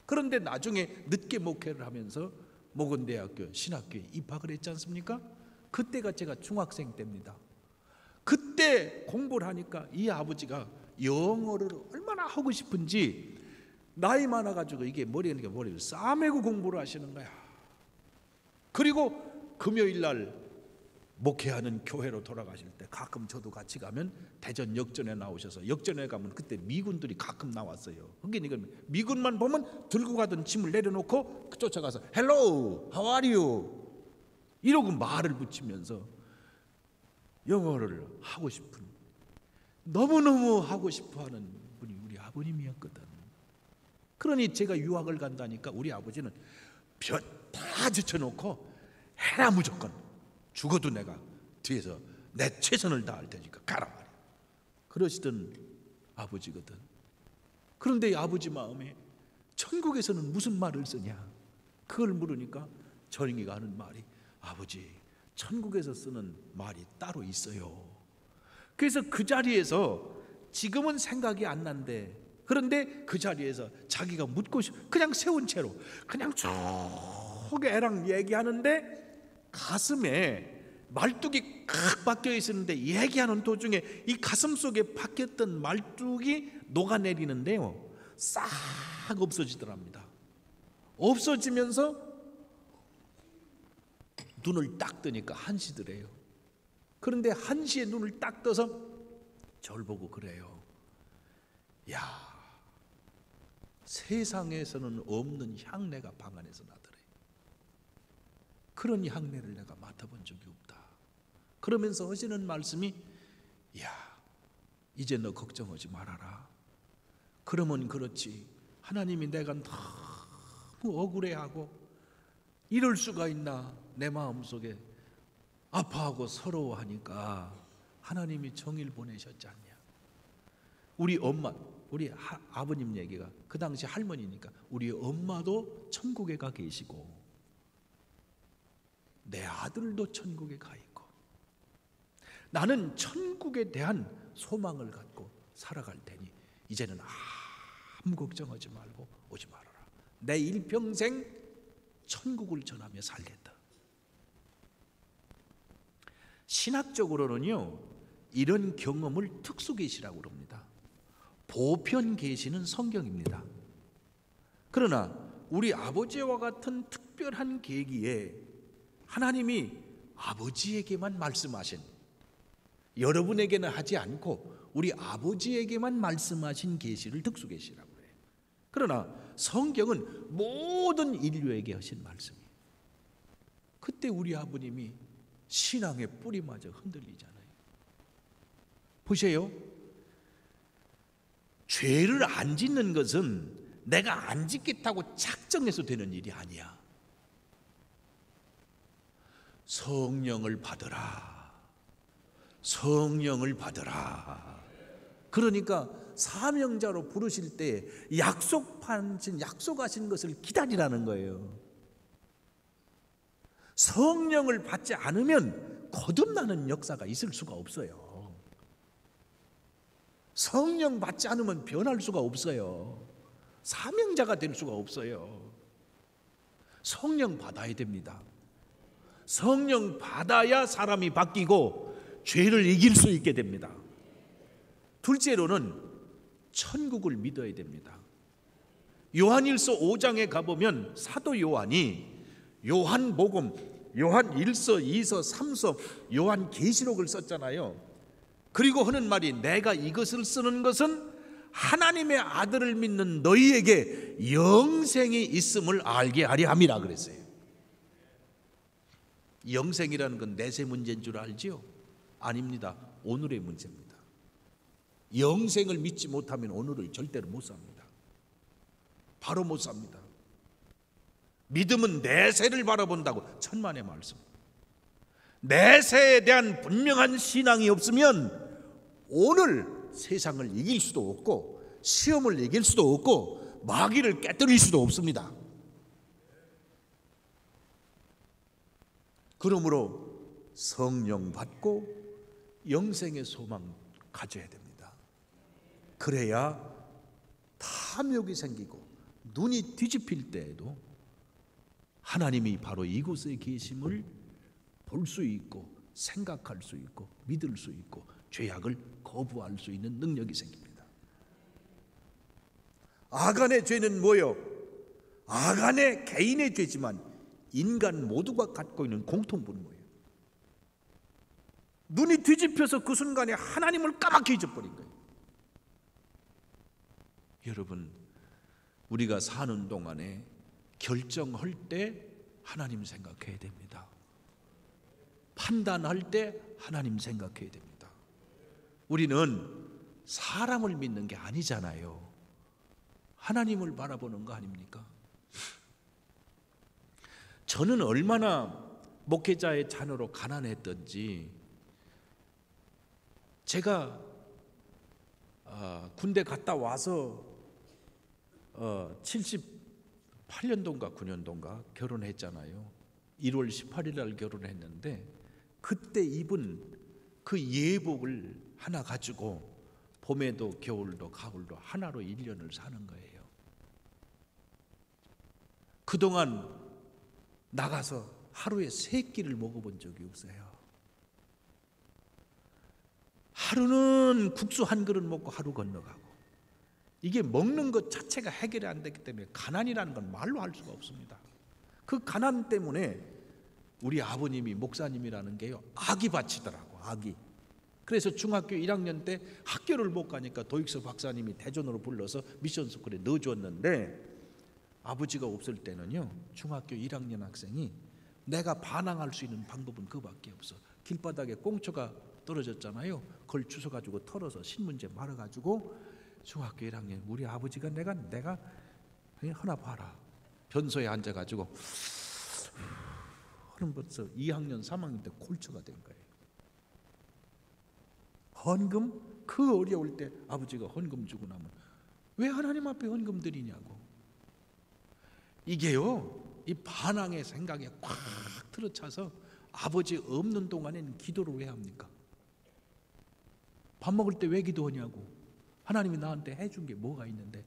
Speaker 1: 그런데 나중에 늦게 목회를 하면서 목원대학교 신학교에 입학을 했지 않습니까? 그때가 제가 중학생 때입니다. 그때 공부를 하니까 이 아버지가 영어를 얼마나 하고 싶은지 나이 많아가지고 이게 머리에 싸매고 공부를 하시는 거야. 그리고 금요일 날 목회하는 교회로 돌아가실 때 가끔 저도 같이 가면 대전 역전에 나오셔서, 역전에 가면 그때 미군들이 가끔 나왔어요. 그러니까 미군만 보면 들고 가던 짐을 내려놓고 쫓아가서 Hello, how are you? 이러고 말을 붙이면서 영어를 하고 싶은, 너무너무 하고 싶어하는 분이 우리 아버님이었거든. 그러니 제가 유학을 간다니까 우리 아버지는 다 제쳐놓고 해라, 무조건 죽어도 내가 뒤에서 내 최선을 다할 테니까 가라 말이야. 그러시던 아버지거든. 그런데 이 아버지 마음에 천국에서는 무슨 말을 쓰냐, 그걸 물으니까 전이가 하는 말이, 아버지, 천국에서 쓰는 말이 따로 있어요. 그래서 그 자리에서 지금은 생각이 안 난대. 그런데 그 자리에서 자기가 묻고 그냥 세운 채로 그냥 쭉 애랑 얘기하는데 가슴에 말뚝이 칵 박혀 있었는데, 얘기하는 도중에 이 가슴 속에 박혔던 말뚝이 녹아내리는데요, 싹 없어지더랍니다. 없어지면서 눈을 딱 뜨니까 한시더래요. 그런데 한시에 눈을 딱 떠서 저를 보고 그래요. 야, 세상에서는 없는 향내가 방 안에서 나더래. 그런 향내를 내가 맡아본 적이 없다. 그러면서 하시는 말씀이, 야, 이제 너 걱정하지 말아라. 그러면 그렇지, 하나님이 내가 너무 억울해하고 이럴 수가 있나, 내 마음속에 아파하고 서러워하니까 하나님이 정의를 보내셨지 않냐. 우리 엄마, 우리 아버님 얘기가, 그 당시 할머니니까 우리 엄마도 천국에 가 계시고 내 아들도 천국에 가 있고, 나는 천국에 대한 소망을 갖고 살아갈 테니 이제는 아무 걱정하지 말고 오지 말아라. 내 일평생 천국을 전하며 살겠다. 신학적으로는요, 이런 경험을 특수계시라고 합니다. 보편계시는 성경입니다. 그러나 우리 아버지와 같은 특별한 계기에 하나님이 아버지에게만 말씀하신, 여러분에게는 하지 않고 우리 아버지에게만 말씀하신 계시를 특수계시라고 해요. 그러나 성경은 모든 인류에게 하신 말씀이에요. 그때 우리 아버님이 신앙의 뿌리마저 흔들리잖아요. 보세요. 죄를 안 짓는 것은 내가 안 짓겠다고 작정해서 되는 일이 아니야. 성령을 받으라. 성령을 받으라. 그러니까 사명자로 부르실 때 약속하신 것을 기다리라는 거예요. 성령을 받지 않으면 거듭나는 역사가 있을 수가 없어요. 성령 받지 않으면 변할 수가 없어요. 사명자가 될 수가 없어요. 성령 받아야 됩니다. 성령 받아야 사람이 바뀌고 죄를 이길 수 있게 됩니다. 둘째로는 천국을 믿어야 됩니다. 요한일서 5장에 가보면 사도 요한이 요한복음, 요한 1서, 2서, 3서, 요한 계시록을 썼잖아요. 그리고 하는 말이, 내가 이것을 쓰는 것은 하나님의 아들을 믿는 너희에게 영생이 있음을 알게 하려 함이라 그랬어요. 영생이라는 건 내세 문제인 줄 알지요? 아닙니다. 오늘의 문제입니다. 영생을 믿지 못하면 오늘을 절대로 못 삽니다. 바로 못 삽니다. 믿음은 내세를 바라본다고 천만의 말씀. 내세에 대한 분명한 신앙이 없으면 오늘 세상을 이길 수도 없고 시험을 이길 수도 없고 마귀를 깨뜨릴 수도 없습니다. 그러므로 성령 받고 영생의 소망 가져야 됩니다. 그래야 탐욕이 생기고 눈이 뒤집힐 때에도 하나님이 바로 이곳에 계심을 볼 수 있고 생각할 수 있고 믿을 수 있고 죄악을 거부할 수 있는 능력이 생깁니다. 아간의 죄는 뭐요? 아간의 개인의 죄지만 인간 모두가 갖고 있는 공통분모예요. 눈이 뒤집혀서 그 순간에 하나님을 까맣게 잊어버린 거예요. 여러분, 우리가 사는 동안에 결정할 때 하나님 생각해야 됩니다. 판단할 때 하나님 생각해야 됩니다. 우리는 사람을 믿는 게 아니잖아요. 하나님을 바라보는 거 아닙니까? 저는 얼마나 목회자의 자녀로 가난했던지, 제가 군대 갔다 와서 78년도인가 9년도인가 결혼했잖아요. 1월 18일 날 결혼했는데, 그때 입은 그 예복을 하나 가지고 봄에도 겨울도 가을도 하나로 1년을 사는 거예요. 그동안 나가서 하루에 3끼를 먹어본 적이 없어요. 하루는 국수 한 그릇 먹고 하루 건너가고, 이게 먹는 것 자체가 해결이 안 되기 때문에 가난이라는 건 말로 할 수가 없습니다. 그 가난 때문에 우리 아버님이 목사님이라는 게요, 아기 바치더라고, 아기. 그래서 중학교 1학년 때 학교를 못 가니까 도익서 박사님이 대전으로 불러서 미션 스쿨에 넣어주었는데, 아버지가 없을 때는요, 중학교 1학년 학생이 내가 반항할 수 있는 방법은 그밖에 없어. 길바닥에 꽁초가 떨어졌잖아요. 그걸 주워가지고 털어서 신문지에 말아가지고 중학교 1학년 우리 아버지가 내가 하나 봐라. 변소에 앉아가지고 그럼 벌써 2학년 3학년 때 골초가 된 거예요. 헌금, 그 어려울 때 아버지가 헌금 주고 나면 왜 하나님 앞에 헌금 드리냐고. 이게요, 이 반항의 생각에 꽉 들어차서 아버지 없는 동안에는 기도를 왜 합니까? 밥 먹을 때 왜 기도하냐고. 하나님이 나한테 해준 게 뭐가 있는데.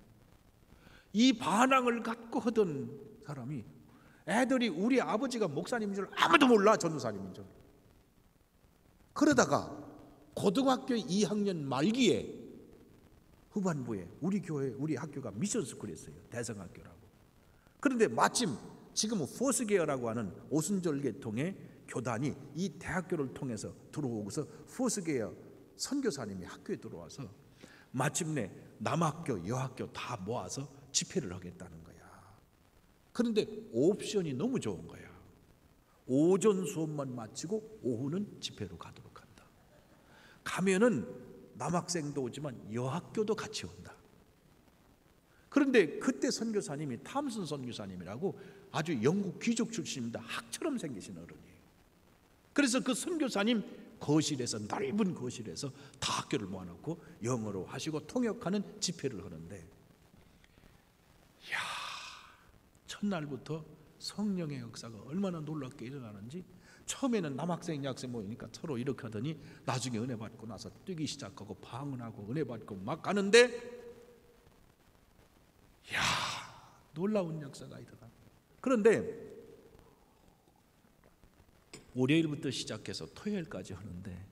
Speaker 1: 이 반항을 갖고 하던 사람이, 애들이 우리 아버지가 목사님인 줄 아무도 몰라, 전도사님인 줄. 그러다가 고등학교 2학년 말기에 후반부에 우리 교회, 우리 학교가 미션 스쿨이었어요. 대성학교라고. 그런데 마침 지금은 포스계열라고 하는 오순절 계통의 교단이 이 대학교를 통해서 들어오고서 포스계열 선교사님이 학교에 들어와서 마침내 남학교, 여학교 다 모아서 집회를 하겠다는 거야. 그런데 옵션이 너무 좋은 거야. 오전 수업만 마치고 오후는 집회로 가도록 한다. 가면은 남학생도 오지만 여학교도 같이 온다. 그런데 그때 선교사님이 탐슨 선교사님이라고 아주 영국 귀족 출신입니다. 학처럼 생기신 어른이에요. 그래서 그 선교사님 거실에서, 넓은 거실에서 다 학교를 모아놓고 영어로 하시고 통역하는 집회를 하는데, 이야, 첫날부터 성령의 역사가 얼마나 놀랍게 일어나는지. 처음에는 남학생 여학생 모이니까 서로 이렇게 하더니 나중에 은혜 받고 나서 뛰기 시작하고 방언하고 은혜 받고 막 가는데, 이야, 놀라운 역사가 일어나. 그런데 월요일부터 시작해서 토요일까지 하는데,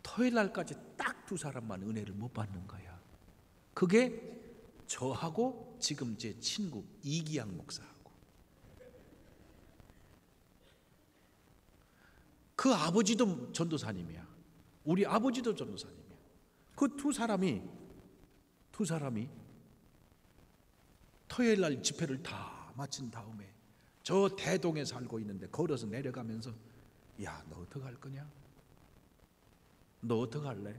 Speaker 1: 토요일 날까지 딱 2사람만 은혜를 못 받는 거야. 그게 저하고 지금 제 친구 이기양 목사하고, 그 아버지도 전도사님이야. 우리 아버지도 전도사님이야. 그 2사람이 토요일 날 집회를 다 마친 다음에 저 대동에 살고 있는데 걸어서 내려가면서, 야, 너 어떡할 거냐? 너 어떡할래?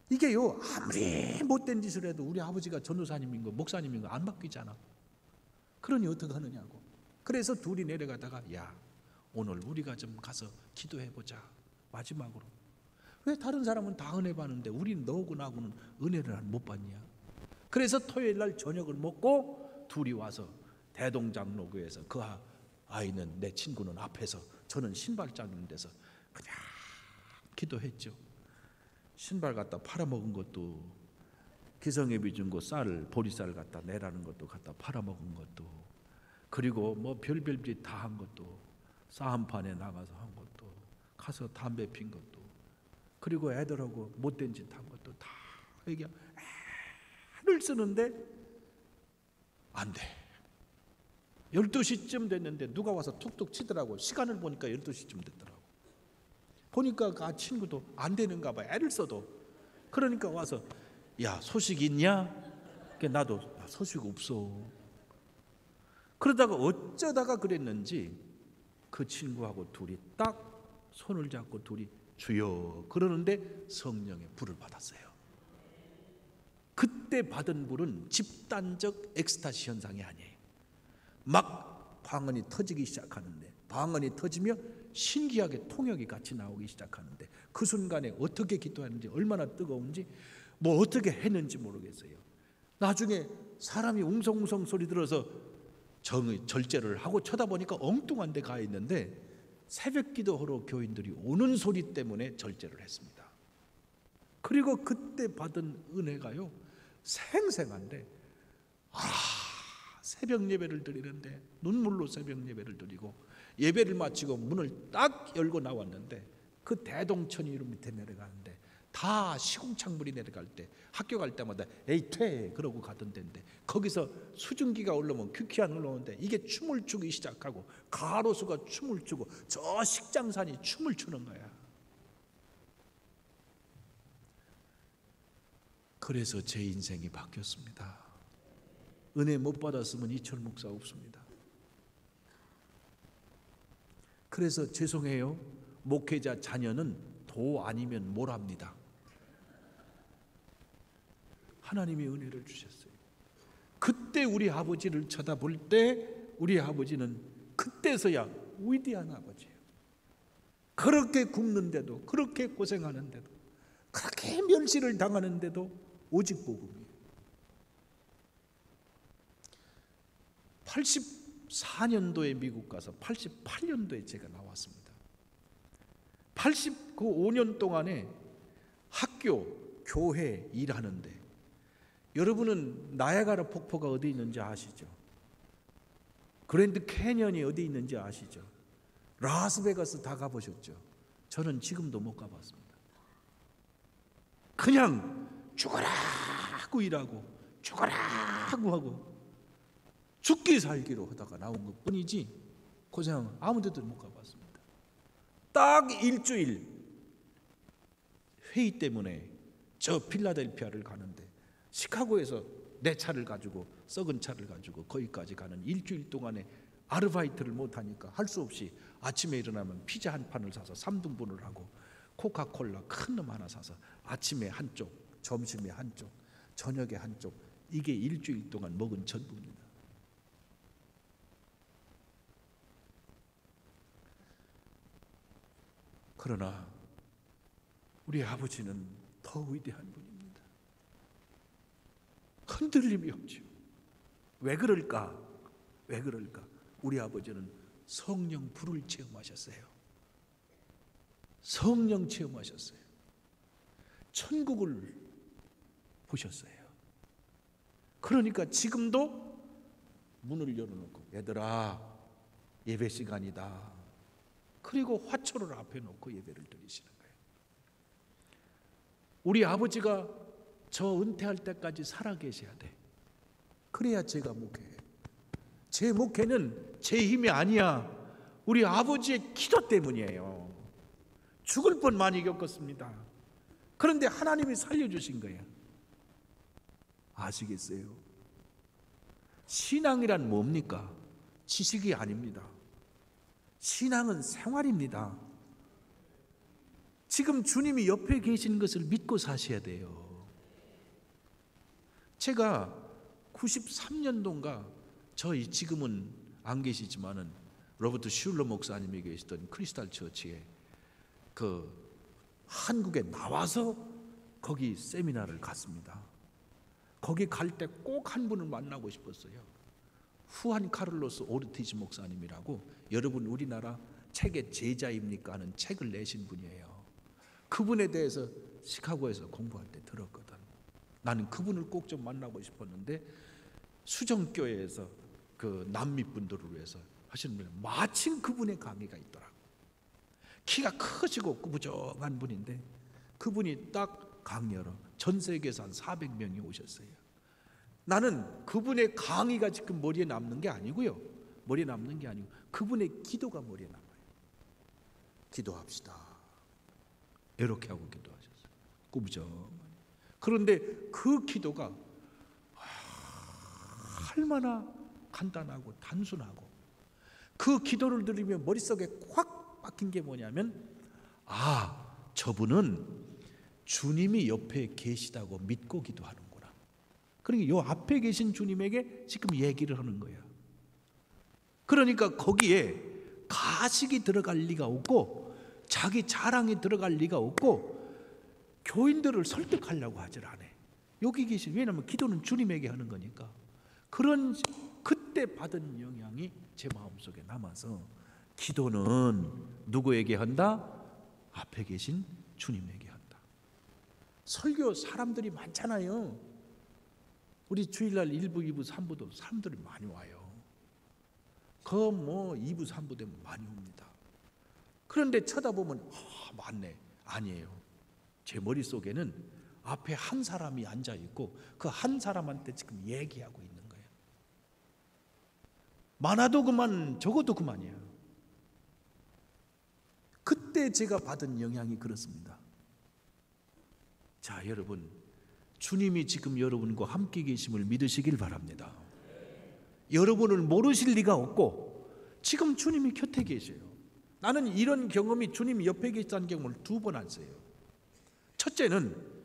Speaker 1: 이게요, 아무리 못된 짓을 해도 우리 아버지가 전도사님인 거 목사님인 거 안 바뀌잖아. 그러니 어떡하느냐고. 그래서 둘이 내려가다가, 야, 오늘 우리가 좀 가서 기도해보자, 마지막으로. 왜 다른 사람은 다 은혜 받는데 우리는 너하고 나하고는 은혜를 못 받냐. 그래서 토요일 날 저녁을 먹고 둘이 와서 대동장로교에서, 그 아이는, 내 친구는 앞에서, 저는 신발장인 데서 그냥 기도했죠. 신발 갖다 팔아먹은 것도, 기성예비 준 거 쌀, 보리쌀 갖다 내라는 것도 갖다 팔아먹은 것도, 그리고 뭐 별별 짓 다 한 것도, 싸움판에 나가서 한 것도, 가서 담배 핀 것도, 그리고 애들하고 못된 짓 한 것도 다 얘기하고 애를 쓰는데 안 돼. 12시쯤 됐는데 누가 와서 툭툭 치더라고. 시간을 보니까 12시쯤 됐더라고. 보니까 그 친구도 안 되는가 봐. 애를 써도. 그러니까 와서 야, 소식 있냐? 나도 소식 없어. 그러다가 어쩌다가 그랬는지 그 친구하고 둘이 딱 손을 잡고 둘이 주여 그러는데 성령의 불을 받았어요. 그때 받은 불은 집단적 엑스타시 현상이 아니에요. 막 방언이 터지기 시작하는데, 방언이 터지며 신기하게 통역이 같이 나오기 시작하는데, 그 순간에 어떻게 기도하는지, 얼마나 뜨거운지, 뭐 어떻게 했는지 모르겠어요. 나중에 사람이 웅성웅성 소리 들어서 절제를 하고 쳐다보니까 엉뚱한 데 가 있는데 새벽 기도하러 교인들이 오는 소리 때문에 절제를 했습니다. 그리고 그때 받은 은혜가요, 생생한데, 새벽 예배를 드리는데 눈물로 새벽 예배를 드리고 예배를 마치고 문을 딱 열고 나왔는데 그 대동천이 밑에 내려가는데 다 시궁창물이 내려갈 때 학교 갈 때마다 에이 퇴 그러고 가던 데인데 거기서 수증기가 올라오면 규키안 올라오는데 이게 춤을 추기 시작하고 가로수가 춤을 추고 저 식장산이 춤을 추는 거야. 그래서 제 인생이 바뀌었습니다. 은혜 못 받았으면 이철 목사 없습니다. 그래서 죄송해요. 목회자 자녀는 도 아니면 뭐랍니다. 하나님이 은혜를 주셨어요. 그때 우리 아버지를 쳐다볼 때 우리 아버지는 그때서야 위대한 아버지예요. 그렇게 굶는데도, 그렇게 고생하는데도, 그렇게 멸시를 당하는데도 오직 복음이에요. 84년도에 미국 가서 88년도에 제가 나왔습니다. 85년 동안에 학교, 교회 일하는데, 여러분은 나야가라 폭포가 어디 있는지 아시죠? 그랜드 캐년이 어디 있는지 아시죠? 라스베가스 다 가보셨죠? 저는 지금도 못 가봤습니다. 그냥 죽어라 하고 일하고 죽어라 하고 하고 죽기 살기로 하다가 나온 것 뿐이지 고생 아무 데도 못 가봤습니다. 딱 일주일 회의 때문에 저 필라델피아를 가는데 시카고에서 내 차를 가지고, 썩은 차를 가지고 거기까지 가는 일주일 동안에 아르바이트를 못하니까 할 수 없이 아침에 일어나면 피자 한 판을 사서 3등분을 하고 코카콜라 큰 놈 하나 사서 아침에 한쪽, 점심에 한쪽, 저녁에 한쪽, 이게 일주일 동안 먹은 전부입니다. 그러나 우리 아버지는 더 위대한 분입니다. 흔들림이 없죠. 왜 그럴까? 왜 그럴까? 우리 아버지는 성령 불을 체험하셨어요. 성령 체험하셨어요. 천국을 보셨어요. 그러니까 지금도 문을 열어놓고 얘들아 예배 시간이다. 그리고 화초를 앞에 놓고 예배를 드리시는 거예요. 우리 아버지가 저 은퇴할 때까지 살아계셔야 돼. 그래야 제가 목회해요. 제 목회는 제 힘이 아니야. 우리 아버지의 기도 때문이에요. 죽을 뻔 많이 겪었습니다. 그런데 하나님이 살려주신 거예요. 아시겠어요? 신앙이란 뭡니까? 지식이 아닙니다. 신앙은 생활입니다. 지금 주님이 옆에 계신 것을 믿고 사셔야 돼요. 제가 93년도인가 저희 지금은 안 계시지만은 로버트 슐러 목사님이 계시던 크리스탈 처치에 그 한국에 나와서 거기 세미나를 갔습니다. 거기 갈 때 꼭 한 분을 만나고 싶었어요. 후안 카를로스 오르티즈 목사님이라고, 여러분 우리나라 책의 제자입니까 하는 책을 내신 분이에요. 그분에 대해서 시카고에서 공부할 때 들었거든. 나는 그분을 꼭 좀 만나고 싶었는데 수정교회에서 그 남미 분들을 위해서 하시는 분이 마침 그분의 강의가 있더라고. 키가 크시고 꾸부정한 분인데 그분이 딱 강의하러 전 세계에서 한 400명이 오셨어요. 나는 그분의 강의가 지금 머리에 남는 게 아니고요. 머리에 남는 게 아니고 그분의 기도가 머리에 남아요. 기도합시다. 이렇게 하고 기도하셨어요. 꾸부정. 그런데 그 기도가 얼마나 간단하고 단순하고 그 기도를 들으면 머릿속에 확 박힌 게 뭐냐면 저분은 주님이 옆에 계시다고 믿고 기도하는구나. 그러니까 요 앞에 계신 주님에게 지금 얘기를 하는 거야. 그러니까 거기에 가식이 들어갈 리가 없고 자기 자랑이 들어갈 리가 없고 교인들을 설득하려고 하질 않아. 여기 계신, 왜냐하면 기도는 주님에게 하는 거니까. 그런 그때 받은 영향이 제 마음속에 남아서 기도는 누구에게 한다? 앞에 계신 주님에게 한다. 설교 사람들이 많잖아요. 우리 주일날 1부, 2부, 3부도 사람들이 많이 와요. 그 2부, 3부 되면 많이 옵니다. 그런데 쳐다보면 많네. 아니에요. 제 머릿속에는 앞에 한 사람이 앉아 있고 그 한 사람한테 지금 얘기하고 있는 거예요. 많아도 그만, 적어도 그만이에요. 그때 제가 받은 영향이 그렇습니다. 자, 여러분, 주님이 지금 여러분과 함께 계심을 믿으시길 바랍니다. 여러분을 모르실 리가 없고 지금 주님이 곁에 계세요. 나는 이런 경험이 주님이 옆에 계시다는 경험을 2번 했어요. 첫째는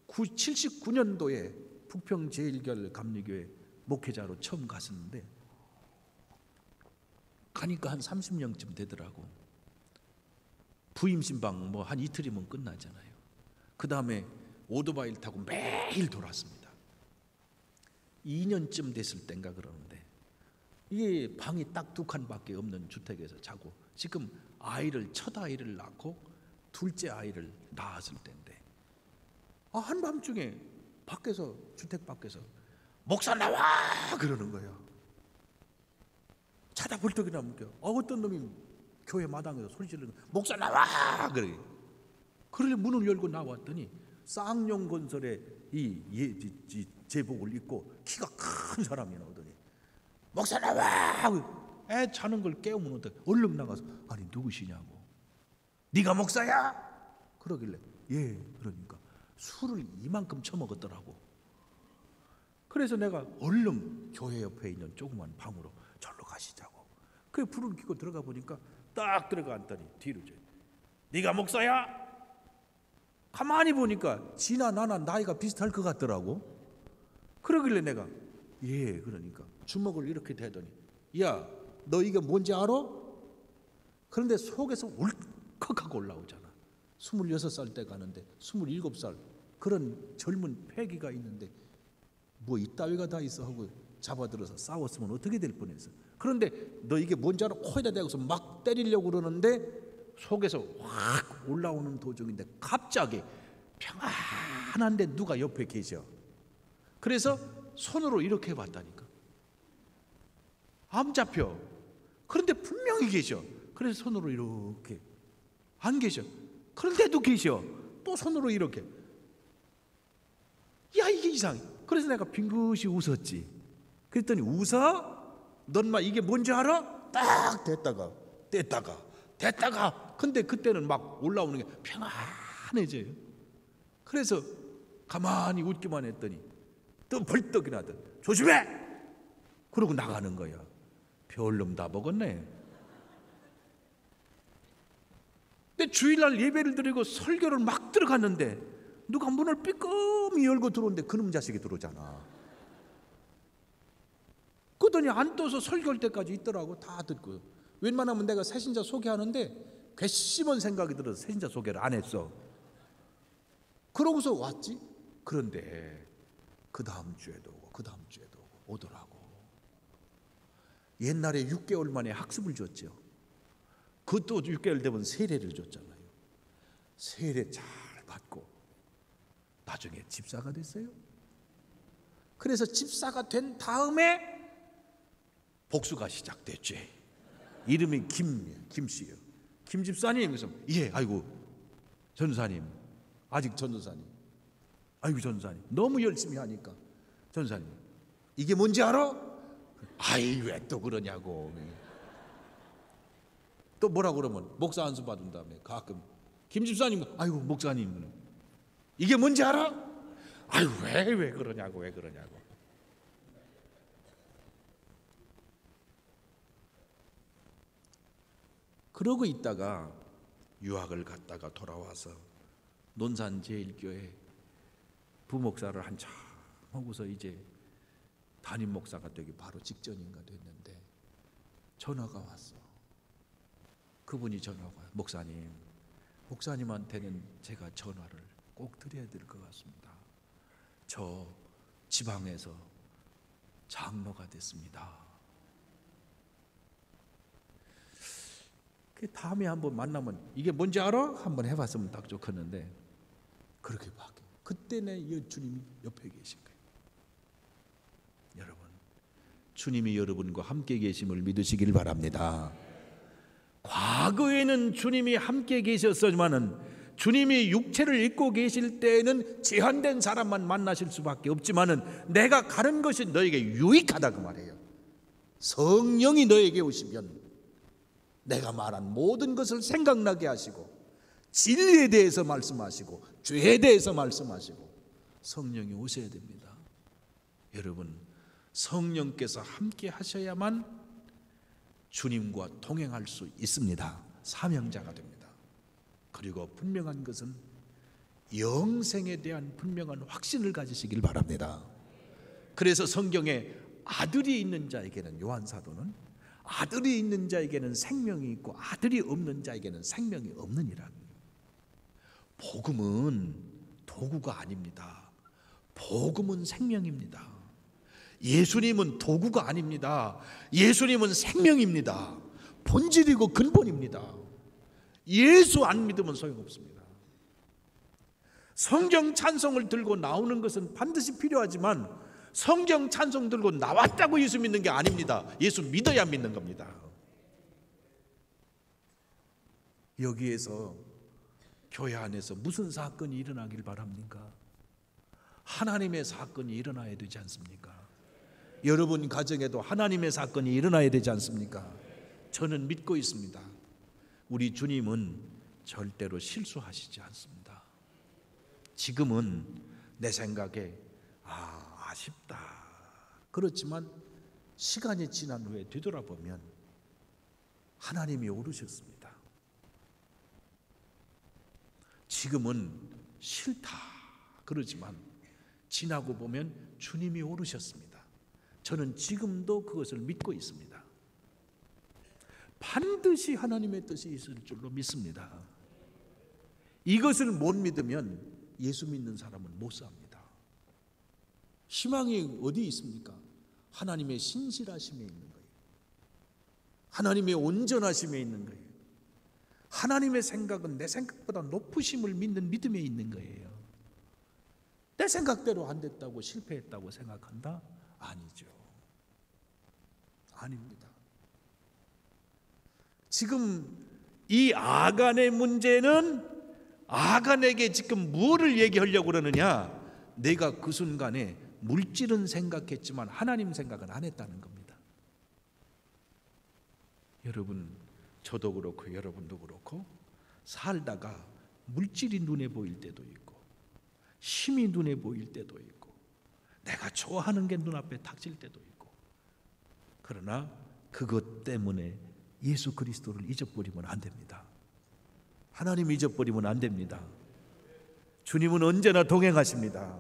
Speaker 1: 79년도에 북평제일교회 감리교회 목회자로 처음 갔었는데 가니까 한 30명쯤 되더라고. 부임신방 한 이틀이면 끝나잖아요. 그 다음에 오토바이를 타고 매일 돌았습니다. 2년쯤 됐을 땐가 그러는데 이게 방이 딱 2칸밖에 없는 주택에서 자고 지금 첫 아이를 낳고 둘째 아이를 낳았을 때인데 한밤중에 밖에서, 주택 밖에서 목사 나와 그러는 거예요. 자다 벌떡 일어나면 어떤 놈이 교회 마당에서 소리 지르는 거예요. 목사 나와 그래. 그러려 문을 열고 나왔더니 쌍용건설의 이 제복을 입고 키가 큰 사람이 나오더니 목사 나와! 애 자는 걸 깨우면 어떡해. 얼른 나가서 아니 누구시냐고. 네가 목사야? 그러길래 예. 그러니까 술을 이만큼 처먹었더라고. 그래서 내가 얼른 교회 옆에 있는 조그만 방으로 절로 가시자고. 그 불을 켜고 들어가 보니까 딱 들어가 앉더니 뒤로 네가 목사야? 가만히 보니까 지나 나나 나이가 비슷할 것 같더라고. 그러길래 내가 예. 그러니까 주먹을 이렇게 대더니 야, 너 이게 뭔지 알아? 그런데 속에서 울컥하고 올라오잖아. 26살 때 가는데 27살 그런 젊은 패기가 있는데 뭐 이따위가 다 있어 하고 잡아들어서 싸웠으면 어떻게 될 뻔했어. 그런데 너 이게 뭔지 알아? 코에다 대고서 막 때리려고 그러는데 속에서 확 올라오는 도중인데 갑자기 평안한데 누가 옆에 계셔. 그래서 손으로 이렇게 봤다니까. 안 잡혀. 그런데 분명히 계셔. 그래서 손으로 이렇게. 안 계셔. 그런데도 계셔. 또 손으로 이렇게. 야, 이게 이상해. 그래서 내가 빙긋이 웃었지. 그랬더니 웃어? 넌 막 이게 뭔지 알아? 딱 됐다가 근데 그때는 막 올라오는 게 평안해져요. 그래서 가만히 웃기만 했더니 또 벌떡 일어나더니 조심해! 그러고 나가는 거야. 별놈 다 먹었네. 근데 주일날 예배를 드리고 설교를 막 들어갔는데 누가 문을 삐끔히 열고 들어오는데 그놈 자식이 들어오잖아. 그러더니 안 떠서 설교할 때까지 있더라고. 다 듣고. 웬만하면 내가 새신자 소개하는데 괘씸한 생각이 들어서 새신자 소개를 안 했어. 그러고서 왔지. 그런데 그 다음 주에도 오더라고. 옛날에 6개월 만에 학습을 줬죠. 그것도 6개월 되면 세례를 줬잖아요. 세례 잘 받고 나중에 집사가 됐어요. 그래서 집사가 된 다음에 복수가 시작됐지. 이름이 김씨요. 김 집사님. 그래서 예, 아이고 전사님, 아직 전도사님, 아이고 전사님, 너무 열심히 하니까 전사님 이게 뭔지 알아? 아이 왜 또 그러냐고. 또 뭐라 그러면 목사 안수 받은 다음에 가끔 김 집사님, 아이고 목사님 이게 뭔지 알아? 아유 왜 그러냐고, 왜 그러냐고. 그러고 있다가 유학을 갔다가 돌아와서 논산 제일교회 부목사를 한참 하고서 이제 담임 목사가 되기 바로 직전인가 됐는데 전화가 왔어. 그분이 전화가 와요. 목사님한테는 제가 전화를 꼭 드려야 될 것 같습니다. 저 지방에서 장로가 됐습니다. 다음에 한번 만나면 이게 뭔지 알아? 한번 해봤으면 딱 좋겠는데 그렇게 바뀌어. 그때는 주님이 옆에 계신 거예요. 여러분, 주님이 여러분과 함께 계심을 믿으시길 바랍니다. 과거에는 주님이 함께 계셨지만은 주님이 육체를 입고 계실 때에는 제한된 사람만 만나실 수밖에 없지만은 내가 가는 것이 너에게 유익하다 그 말이에요. 성령이 너에게 오시면 내가 말한 모든 것을 생각나게 하시고 진리에 대해서 말씀하시고 죄에 대해서 말씀하시고 성령이 오셔야 됩니다. 여러분, 성령께서 함께 하셔야만 주님과 동행할 수 있습니다. 사명자가 됩니다. 그리고 분명한 것은 영생에 대한 분명한 확신을 가지시길 바랍니다. 그래서 성경에 아들이 있는 자에게는, 요한 사도는 아들이 있는 자에게는 생명이 있고 아들이 없는 자에게는 생명이 없느니라. 복음은 도구가 아닙니다. 복음은 생명입니다. 예수님은 도구가 아닙니다. 예수님은 생명입니다. 본질이고 근본입니다. 예수 안 믿으면 소용없습니다. 성경 찬송을 들고 나오는 것은 반드시 필요하지만 성경 찬송 들고 나왔다고 예수 믿는 게 아닙니다. 예수 믿어야 믿는 겁니다. 여기에서 교회 안에서 무슨 사건이 일어나길 바랍니까? 하나님의 사건이 일어나야 되지 않습니까? 여러분 가정에도 하나님의 사건이 일어나야 되지 않습니까? 저는 믿고 있습니다. 우리 주님은 절대로 실수하시지 않습니다. 지금은 내 생각에 아쉽다. 그렇지만 시간이 지난 후에 되돌아보면 하나님이 오르셨습니다. 지금은 싫다. 그러지만 지나고 보면 주님이 오르셨습니다. 저는 지금도 그것을 믿고 있습니다. 반드시 하나님의 뜻이 있을 줄로 믿습니다. 이것을 못 믿으면 예수 믿는 사람은 못 삽니다. 희망이 어디 있습니까? 하나님의 신실하심에 있는 거예요. 하나님의 온전하심에 있는 거예요. 하나님의 생각은 내 생각보다 높으심을 믿는 믿음에 있는 거예요. 내 생각대로 안 됐다고 실패했다고 생각한다? 아니죠. 아닙니다. 지금 이 아간의 문제는 아간에게 지금 뭐를 얘기하려고 그러느냐? 내가 그 순간에 물질은 생각했지만 하나님 생각은 안 했다는 겁니다. 여러분, 저도 그렇고 여러분도 그렇고 살다가 물질이 눈에 보일 때도 있고 힘이 눈에 보일 때도 있고 내가 좋아하는 게 눈앞에 닥칠 때도 있고, 그러나 그것 때문에 예수 그리스도를 잊어버리면 안 됩니다. 하나님 잊어버리면 안 됩니다. 주님은 언제나 동행하십니다.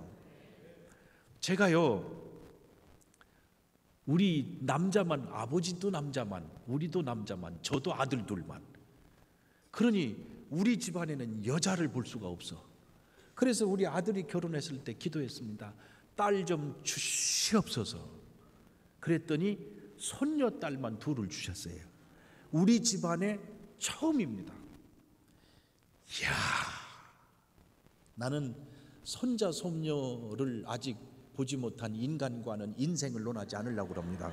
Speaker 1: 제가요, 우리 남자만, 아버지도 남자만, 우리도 남자만, 저도 아들 둘만, 그러니 우리 집안에는 여자를 볼 수가 없어. 그래서 우리 아들이 결혼했을 때 기도했습니다. 딸 좀 주시옵소서. 그랬더니 손녀딸만 둘을 주셨어요. 우리 집안에 처음입니다. 이야, 나는 손자 손녀를 아직 보지 못한 인간과는 인생을 논하지 않으려고 합니다.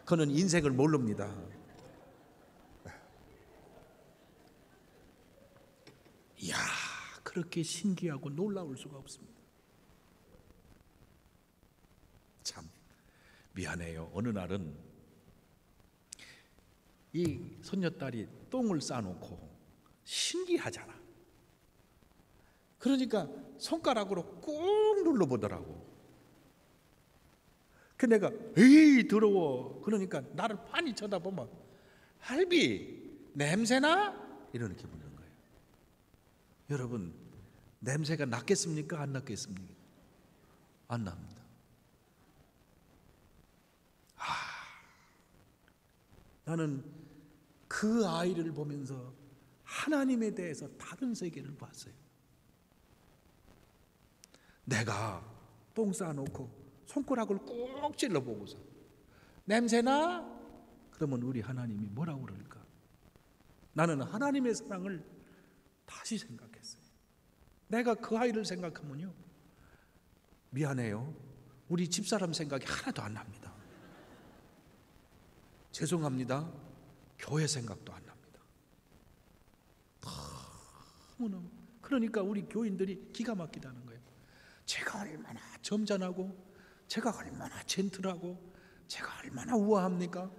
Speaker 1: 그는 인생을 모릅니다. 이야, 그렇게 신기하고 놀라울 수가 없습니다. 참 미안해요. 어느 날은 이 손녀딸이 똥을 싸놓고 신기하잖아. 그러니까 손가락으로 꾹 눌러보더라고. 그 내가 에이 더러워. 그러니까 나를 빤히 쳐다보면 할비 냄새나? 이렇게 묻는 거예요. 여러분, 냄새가 났겠습니까? 안 났겠습니까? 안 납니다. 나는 그 아이를 보면서 하나님에 대해서 다른 세계를 봤어요. 내가 똥 싸놓고 손가락을 꾹 찔러보고서 냄새나? 그러면 우리 하나님이 뭐라고 그럴까? 나는 하나님의 사랑을 다시 생각했어요. 내가 그 아이를 생각하면요, 미안해요, 우리 집사람 생각이 하나도 안 납니다. 죄송합니다, 교회 생각도 안 납니다. 너무너무. 그러니까 우리 교인들이 기가 막히다는 거예요. 제가 얼마나 점잖하고 제가 얼마나 젠틀하고 제가 얼마나 우아합니까?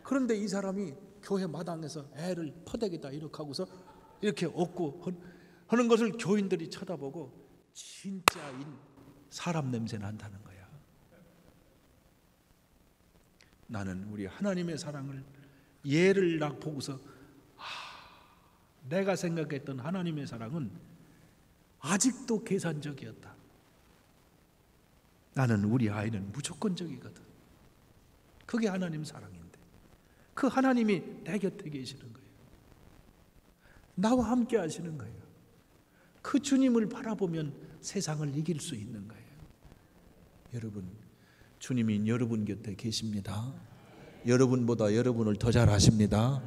Speaker 1: 그런데 이 사람이 교회 마당에서 애를 퍼대기다 이렇게 하고서 이렇게 얻고 하는 것을 교인들이 쳐다보고 진짜인 사람 냄새 난다는 거야. 나는 우리 하나님의 사랑을 얘를 딱 보고서 내가 생각했던 하나님의 사랑은 아직도 계산적이었다. 나는 우리 아이는 무조건적이거든. 그게 하나님 사랑인데 그 하나님이 내 곁에 계시는 거예요. 나와 함께 하시는 거예요. 그 주님을 바라보면 세상을 이길 수 있는 거예요. 여러분, 주님이 여러분 곁에 계십니다. 여러분보다 여러분을 더 잘 아십니다.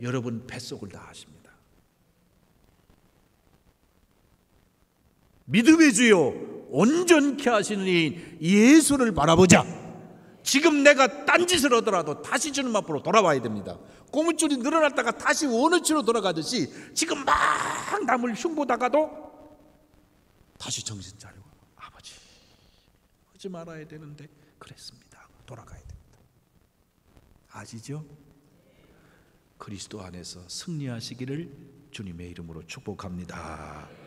Speaker 1: 여러분 뱃속을 다 아십니다. 믿음의 주요 온전케 하시는 이 예수를 바라보자. 지금 내가 딴짓을 하더라도 다시 주님 앞으로 돌아와야 됩니다. 고무줄이 늘어났다가 다시 원위치로 돌아가듯이 지금 막 남을 흉보다가도 다시 정신 차리고 아버지 하지 말아야 되는데 그랬습니다. 돌아가야 됩니다. 아시죠? 그리스도 안에서 승리하시기를 주님의 이름으로 축복합니다.